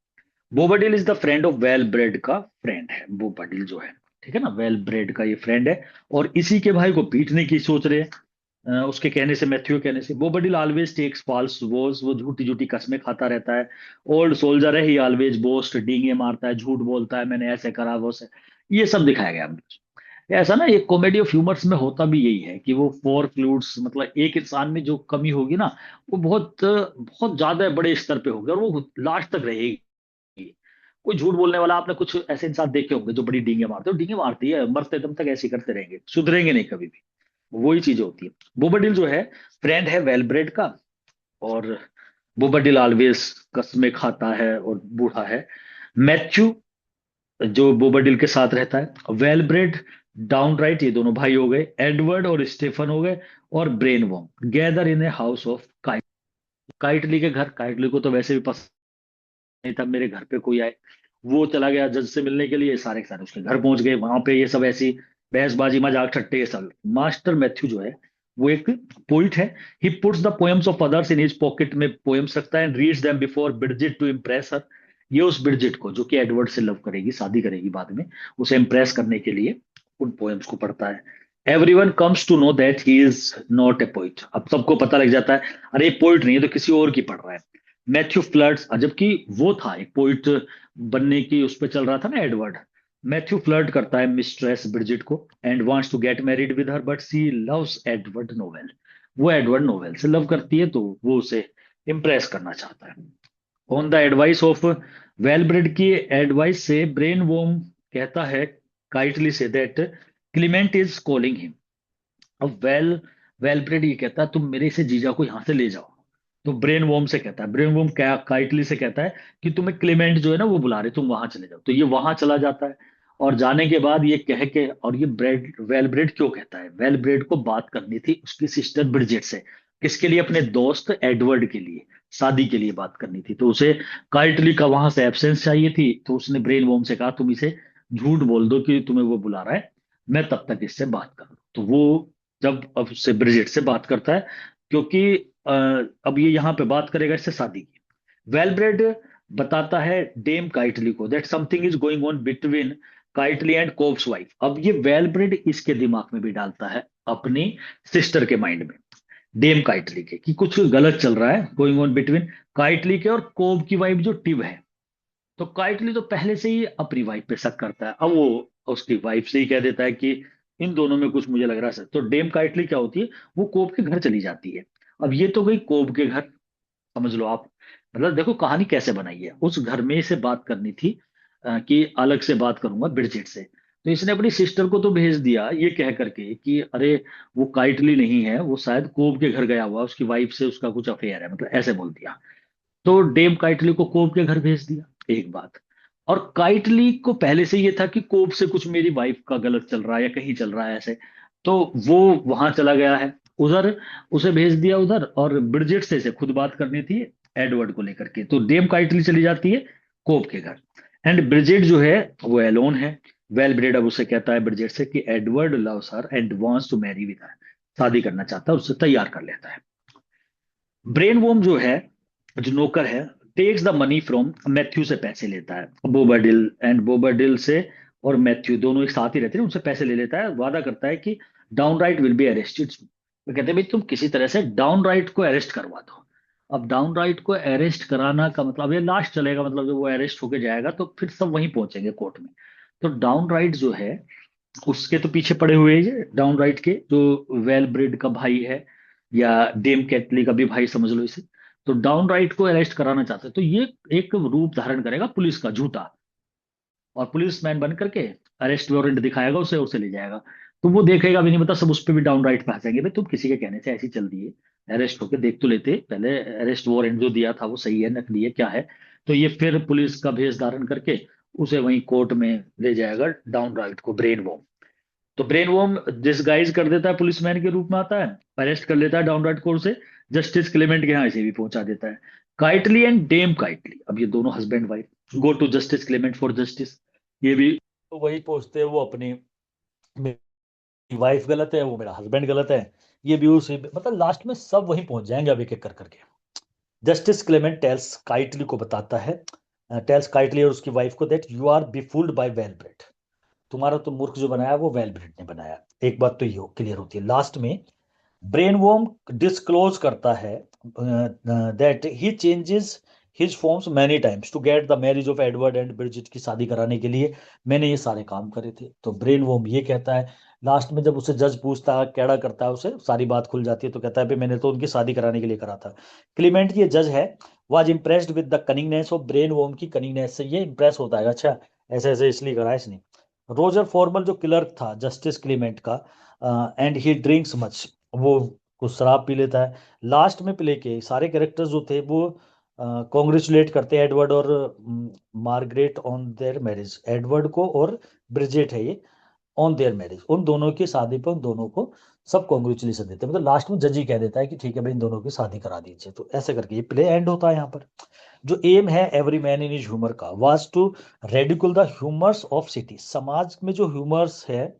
Speaker 1: Bobadil is the friend of Wellbred का फ्रेंड है बोबाडिल जो है, ठीक है ना, वेल ब्रेड का ये फ्रेंड है। और इसी के भाई को पीटने की सोच रहे हैं। उसके कहने से, मैथ्यू के कहने से। बोबाडिल ऑलवेज टेक्स फॉल्स वॉज, वो झूठी झूठी कस्में खाता रहता है। ओल्ड सोल्जर है, ही ऑलवेज बोस्ट, डींगे मारता है, झूठ बोलता है, मैंने ऐसे करा वो से, ये सब दिखाया गया हमने। ऐसा ना, ये कॉमेडी ऑफ ह्यूमर्स में होता भी यही है कि वो फोर फ्लूइड्स, मतलब एक इंसान में जो कमी होगी ना, वो बहुत बहुत ज्यादा बड़े स्तर पे होगी और वो लास्ट तक रहेगी। कोई झूठ बोलने वाला, आपने कुछ ऐसे इंसान देखे होंगे जो बड़ी डींगे मारते हो, डींगे मारती है मरते दम तक ऐसे ही करते रहेंगे, सुधरेंगे नहीं कभी भी। वही चीज होती है। बोबाडिल जो है फ्रेंड है वेलब्रेड का, और बोबाडिल ऑलवेज कस्में खाता है और बूढ़ा है। मैथ्यू जो बोबाडिल के साथ रहता है, वेलब्रेड, डाउनराइट, ये दोनों भाई हो गए, एडवर्ड और स्टेफन हो गए, और Brainworm gather in a house of Kite. Kitely के घर, काइटली को तो वैसे भी पसंद नहीं था मेरे घर पे कोई आए। वो चला गया जज से मिलने के लिए, सारे के सारे उसके घर पहुंच गए, वहां पे ये सब ऐसी बहसबाजी मजाक ठट्टे ये सब। मास्टर मैथ्यू जो है वो एक पोइट है। He puts the poems of others in his pocket में पोएम्स रखता है, and reads them before Bridget to impress her. ये उस ब्रिजिट को, जो कि एडवर्ड से लव करेगी, शादी करेगी बाद में, उसे इम्प्रेस करने के लिए उन पोएम्स को पढ़ता है। Everyone comes to know that he is not a poet. अब सबको पता लग जाता है, अरे ये पोइट नहीं है तो किसी और की पढ़ रहा है। मैथ्यू फ्लर्ट्स, जबकि वो था एक पोइट बनने की उस पर चल रहा था ना एडवर्ड। मैथ्यू फ्लर्ट करता है मिस्ट्रेस ब्रिजिट को and wants to get married with her, but she loves Edward Knowell. वो एडवर्ड नोवेल से लव करती है, तो वो उसे इम्प्रेस करना चाहता है। On the advice of Wellbred की एडवाइस से ब्रेन वोम कहता है काइटली से that Clement is calling him. अब वेलब्रेड ये कहता है तुम मेरे से जीजा को यहाँ से ले जाओ। तो ब्रेन वोम से कहता है, ब्रेन वोम क्या काइटली से कहता है कि तुम्हें क्लेमेंट जो है ना वो बुला रहे, तुम वहां चले जाओ। तो ये वहां चला जाता है, और जाने के बाद ये कह के, और ये वेलब्रेड क्यों कहता है, वेलब्रेड को बात करनी थी उसकी सिस्टर ब्रिजेट से। किसके लिए? अपने दोस्त एडवर्ड के लिए, शादी के लिए बात करनी थी। तो उसे काइटली का वहां से एब्सेंस चाहिए थी, तो उसने ब्रेन वोम से कहा तुम इसे झूठ बोल दो कि तुम्हें वो बुला रहा है, मैं तब तक इससे बात कर लूं। तो वो जब अब उससे ब्रिजेट से बात करता है, क्योंकि अ, अब ये यहाँ पे बात करेगा इससे शादी की। वेलब्रेड बताता है डेम काइटली को that something is going on between Kitely and Cob's wife. अब ये वेलब्रेड इसके दिमाग में भी डालता है, अपनी सिस्टर के माइंड में, डेम काइटली के, कि कुछ गलत चल रहा है गोइंग ऑन बिटवीन काइटली के और कोब की वाइफ जो टिव है। तो काइटली तो पहले से ही अपनी वाइफ पे शक करता है, अब वो उसकी वाइफ से ही कह देता है कि इन दोनों में कुछ मुझे लग रहा है। तो डेम काइटली क्या होती है, वो कोब के घर चली जाती है। अब ये तो गई कोब के घर, समझ लो आप। मतलब देखो कहानी कैसे बनाई है, उस घर में से बात करनी थी कि अलग से बात करूंगा ब्रिजेट से। तो इसने अपनी सिस्टर को तो भेज दिया ये कह करके कि अरे वो काइटली नहीं है, वो शायद कोब के घर गया हुआ, उसकी वाइफ से उसका कुछ अफेयर है, मतलब ऐसे बोल दिया। तो डेम काइटली को कोब के घर भेज दिया, एक बात। और काइटली को पहले से ये था कि कोब से कुछ मेरी वाइफ का गलत चल रहा है या कहीं चल रहा है ऐसे। तो वो वहां चला गया है उधर, उसे भेज दिया उधर, और ब्रिजेट से खुद बात करनी थी एडवर्ड को लेकर के। तो डेम काइटली चली जाती है कोब के घर, एंड ब्रिजेट जो है वो एलोन है। वेल ब्रेड अब उसे कहता है ब्रिजेट से कि Edward loves her and wants to marry with her, शादी करना चाहता है, उससे तैयार कर लेता है। ब्रेन वोम जो है, जो नौकर है, takes the money from Matthew से पैसे लेता है, बोबाडिल एंड बोबाडिल से, और मैथ्यू दोनों एक साथ ही रहते हैं, उनसे पैसे ले लेता है, वादा करता है कि down right will be arrested. वो कहते हैं भाई तुम किसी तरह से डाउन राइट को अरेस्ट करवा दो। अब डाउन राइट को अरेस्ट कराना का मतलब ये लास्ट चलेगा, मतलब जब वो अरेस्ट होके जाएगा तो फिर सब वहीं पहुंचेंगे कोर्ट में। तो डाउन राइट जो है उसके तो पीछे पड़े हुए हैं ये डाउन राइट के, जो वेल ब्रिड का भाई है, या डेम कैटली का भी भाई समझ लो इसे। तो डाउन राइट को अरेस्ट कराना चाहते हैं, तो ये एक रूप धारण करेगा पुलिस का झूठा, और पुलिस मैन बन करके अरेस्ट वारंट दिखाएगा उसे, उसे ले जाएगा। तो वो देखेगा भी नहीं, मतलब सब उस पर भी डाउन राइट पे आ जाएंगे, भाई तुम किसी के कहने से ऐसी चल दिए, अरेस्ट होके देख तो लेते पहले, अरेस्ट वारंट जो दिया था वो सही है नकली है क्या है। तो ये फिर पुलिस का भेष धारण करके उसे वहीं कोर्ट में ले जाएगा डाउन राइट को, ब्रेन वॉर्म। तो ब्रेन वॉर्म डिसगाइज कर देता है, पुलिसमैन के रूप में आता है, अरेस्ट कर लेता है डाउनराइट को, उसे जस्टिस क्लेमेंट के यहाँ इसे भी पहुंचा देता है। काइटली एंड डेम काइटली, अब ये दोनों husband wife, go to Justice Clement for justice. ये भी
Speaker 2: तो वही पूछते हैं वो अपनी, मेरी वाइफ गलत है, वो मेरा हस्बैंड गलत है, ये भी उसी, मतलब लास्ट में सब वहीं पहुंच जाएंगे अब एक एक कर करके। जस्टिस क्लेमेंट टेल्स काइटली को बताता है, टेल्स काइटली और उसकी वाइफ को दैट यू आर बिफुल्ड बाय वेलब्रेड। तुम्हारा तो मूर्ख जो बनाया वो वेलब्रेड ने बनाया। एक बात तो ये क्लियर होती है लास्ट में। ब्रेनवॉर्म डिस्क्लोज करता है that he changes his forms many times to get the marriage of Edward and Bridget की शादी कराने के लिए मैंने ये सारे काम करे थे। तो ब्रेनवॉर्म ये कहता है लास्ट में, जब उसे जज पूछता है कैड़ा करता है उसे, सारी बात खुल जाती है, तो कहता है भाई मैंने तो उनकी शादी कराने के लिए करा था। क्लीमेंट ये जज है, was impressed with the cunningness of Brainworm की कनिंगनेस से ये इम्प्रेस होता है, अच्छा ऐसे ऐसे इसलिए करा है इसने। रोजर फॉर्मल जो क्लर्क था जस्टिस क्लीमेंट का, एंड ही ड्रिंक्स मच, वो कुछ शराब पी लेता है। लास्ट में प्ले के सारे कैरेक्टर्स जो थे वो कॉन्ग्रेचुलेट करते हैं एडवर्ड और Margaret on their marriage, Edward को और ब्रिजेट है ये, ऑन देयर मैरिज, उन दोनों की शादी पर उन दोनों को सब कॉन्ग्रेचुलेशन देते हैं, मतलब लास्ट में जज ही कह देता है कि ठीक है भाई इन दोनों की शादी करा दीजिए। तो ऐसे करके ये प्ले एंड होता है यहाँ पर। जो एम है every man in his humour का was to ridicule the humours of city, समाज में जो ह्यूमर्स है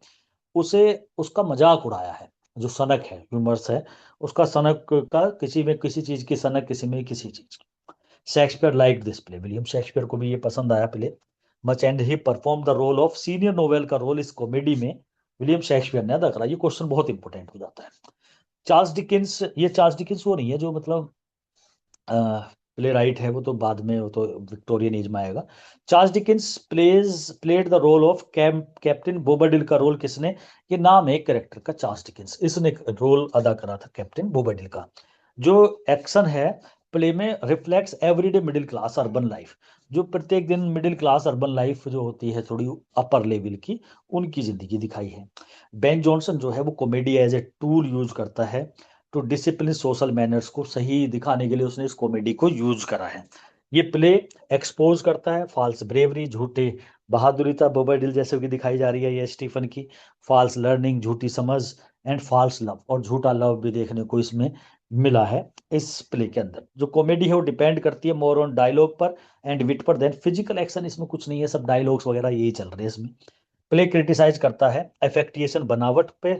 Speaker 2: उसे, उसका मजाक उड़ाया है। जो सनक है ह्यूमर्स है, उसका सनक का, किसी में किसी चीज की सनक, किसी में किसी चीज की। Shakespeare like this play, William Shakespeare को भी ये पसंद आया play much, and he perform the role of senior Knowell का रोल इस कॉमेडी में विलियम शेक्सपियर ने अदा करा। ये क्वेश्चन बहुत इंपॉर्टेंट हो जाता है। चार्ल्स डिकिंस, ये चार्ल्स डिकिंस वो नहीं है जो मतलब प्ले राइट है, वो तो बाद में, वो तो विक्टोरियन एज में आएगा। Charles Dickens played the role of captain Bobadil का रोल किसने, ये नाम है एक कैरेक्टर का, चार्ल्स डिकिंस, इसने रोल अदा करा था कैप्टन बोबरडिल का। जो एक्शन है प्ले में reflects everyday middle class urban life, जो प्रत्येक दिन मिडिल क्लास अर्बन लाइफ जो होती है थोड़ी अपर लेवल की, उनकी जिंदगी दिखाई है। बेन जॉनसन जो है वो comedy as a tool use करता है टू डिसिप्लिन सोशल मैनर्स को सही दिखाने के लिए उसने इस कॉमेडी को यूज करा है। ये प्ले एक्सपोज करता है फॉल्स ब्रेवरी, झूठे बहादुरी था बोबरडिल जैसे की दिखाई जा रही है ये स्टीफन की, फॉल्स लर्निंग झूठी समझ, एंड फॉल्स लव, और झूठा लव भी देखने को इसमें मिला है। इस प्ले के अंदर जो कॉमेडी है वो डिपेंड करती है मोर ऑन डायलॉग पर एंड विट पर, देन फिजिकल एक्शन इसमें कुछ नहीं है, सब डायलॉग्स वगैरह यही चल रहे हैं इसमें। प्ले क्रिटिसाइज करता है एफेक्टिएशन बनावट पे,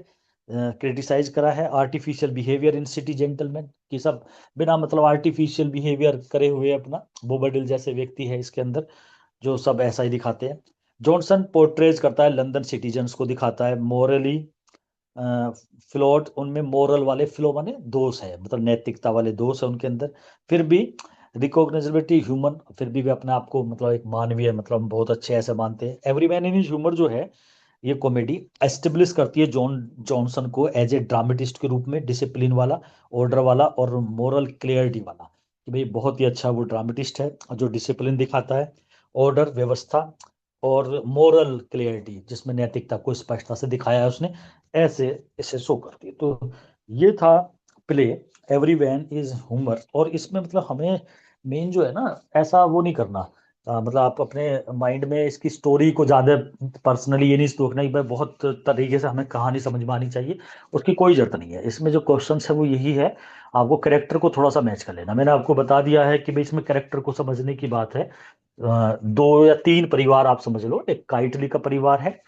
Speaker 2: क्रिटिसाइज करा है artificial behaviour in city gentleman की, सब बिना मतलब आर्टिफिशियल बिहेवियर करे हुए अपना, बोबरडिल जैसे व्यक्ति है इसके अंदर जो सब ऐसा ही दिखाते हैं। जॉनसन पोर्ट्रेज करता है लंदन सिटीजन्स को दिखाता है मोरली फ्लॉट, उनमें मोरल वाले फ्लो माने दोष है, मतलब नैतिकता वाले दोष है उनके अंदर, फिर भी रिकॉग्नाइजेबिलिटी ह्यूमन, फिर भी वे अपने आप को मतलब एक मानवीय, मतलब हम बहुत अच्छे ऐसे मानते हैं। Every man in his humour जो है ये कॉमेडी एस्टेब्लिश करती है जॉनसन को एज ए ड्रामेटिस्ट के रूप में, डिसिप्लिन वाला, ऑर्डर वाला और मोरल क्लियरिटी वाला, कि भाई बहुत ही अच्छा वो ड्रामेटिस्ट है जो डिसिप्लिन दिखाता है, ऑर्डर व्यवस्था, और मोरल क्लियरिटी जिसमें नैतिकता को स्पष्टता से दिखाया है उसने, ऐसे इसे शो करती है। तो ये था play every man is humour. और इसमें मतलब हमें मेन जो है ना, ऐसा वो नहीं करना, मतलब आप अपने माइंड में इसकी स्टोरी को ज़्यादा पर्सनली ये नहीं सोचना कि भाई बहुत तरीके से हमें कहानी समझ में आनी चाहिए, उसकी कोई जरूरत नहीं है। इसमें जो क्वेश्चन है वो यही है, आपको करेक्टर को थोड़ा सा मैच कर लेना। मैंने आपको बता दिया है कि भाई इसमें करेक्टर को समझने की बात है। दो या तीन परिवार आप समझ लो, एक काइटली का परिवार है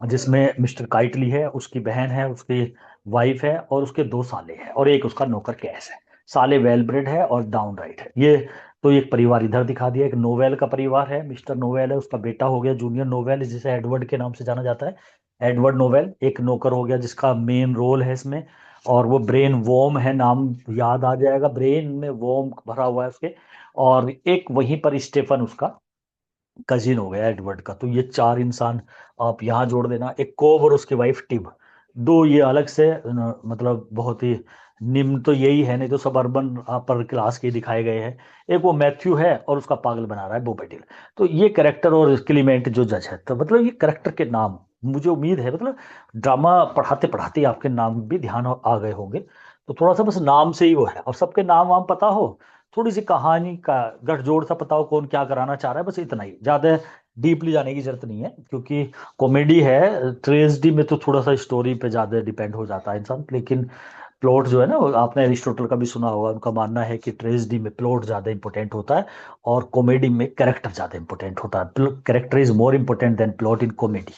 Speaker 2: जिसमें मिस्टर काइटली है, उसकी बहन है, उसकी वाइफ है और उसके दो साले हैं, और एक उसका नौकर कैस है। साले वेल ब्रेड है और डाउन राइट है। ये तो एक परिवार इधर दिखा दिया। एक नोवेल का परिवार है, मिस्टर नोवेल है, उसका बेटा हो गया जूनियर नोवेल जिसे एडवर्ड के नाम से जाना जाता है, एडवर्ड नोवेल। एक नौकर हो गया जिसका मेन रोल है इसमें, और वो ब्रेन वोम है, नाम याद आ जाएगा, ब्रेन में वोम भरा हुआ है उसके। और एक वहीं पर स्टेफन उसका कजिन हो गया एडवर्ड का। तो ये चार इंसान आप यहाँ जोड़ देना, एक कोब और उसकी वाइफ टिब, दो ये अलग से मतलब बहुत ही निम्न तो यही है, नहीं तो सब अर्बन अपर क्लास के दिखाए गए हैं। एक वो मैथ्यू है और उसका पागल बना रहा है बोबेडिल। तो ये करेक्टर और क्लीमेंट जो जज है, तो मतलब ये करेक्टर के नाम, मुझे उम्मीद है मतलब ड्रामा पढ़ाते पढ़ाते आपके नाम भी ध्यान आ गए होंगे। तो थोड़ा सा बस नाम से ही वो है, और सबके नाम वाम पता हो, थोड़ी सी कहानी का गठजोड़ सा पता हो कौन क्या कराना चाह रहा है, बस इतना ही, ज्यादा डीपली जाने की जरूरत नहीं है, क्योंकि कॉमेडी है। ट्रेजेडी में तो थोड़ा सा स्टोरी पे ज्यादा डिपेंड हो जाता है इंसान, लेकिन प्लॉट जो है ना, वो आपने अरिस्टोटल का भी सुना होगा, उनका मानना है कि ट्रेजेडी में प्लॉट ज्यादा इंपॉर्टेंट होता है और कॉमेडी में कैरेक्टर ज्यादा इंपॉर्टेंट होता है। Character is more important than plot in comedy,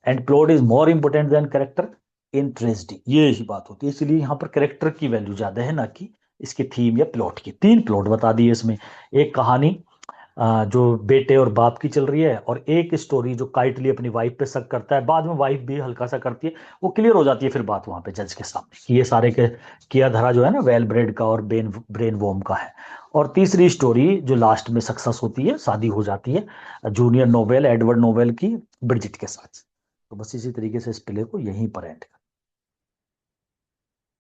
Speaker 2: and plot is more important than character in tragedy, ये ही बात होती है। इसलिए यहाँ पर कैरेक्टर की वैल्यू ज्यादा है ना कि इसकी थीम या प्लॉट की। तीन प्लॉट बता दिए इसमें, एक कहानी जो बेटे और बाप की चल रही है, और एक स्टोरी जो काइटली अपनी वाइफ पे शक करता है, बाद में वाइफ भी हल्का सा करती है, वो क्लियर हो जाती है फिर बात वहां पे जज के सामने कि ये सारे के किया धरा जो है ना वेल ब्रेड का और ब्रेन वोम का है। और तीसरी स्टोरी जो लास्ट में सक्सेस होती है, शादी हो जाती है जूनियर नोवेल एडवर्ड नोवेल की ब्रिजिट के साथ। तो बस इसी तरीके से इस प्ले को यहीं पर एंड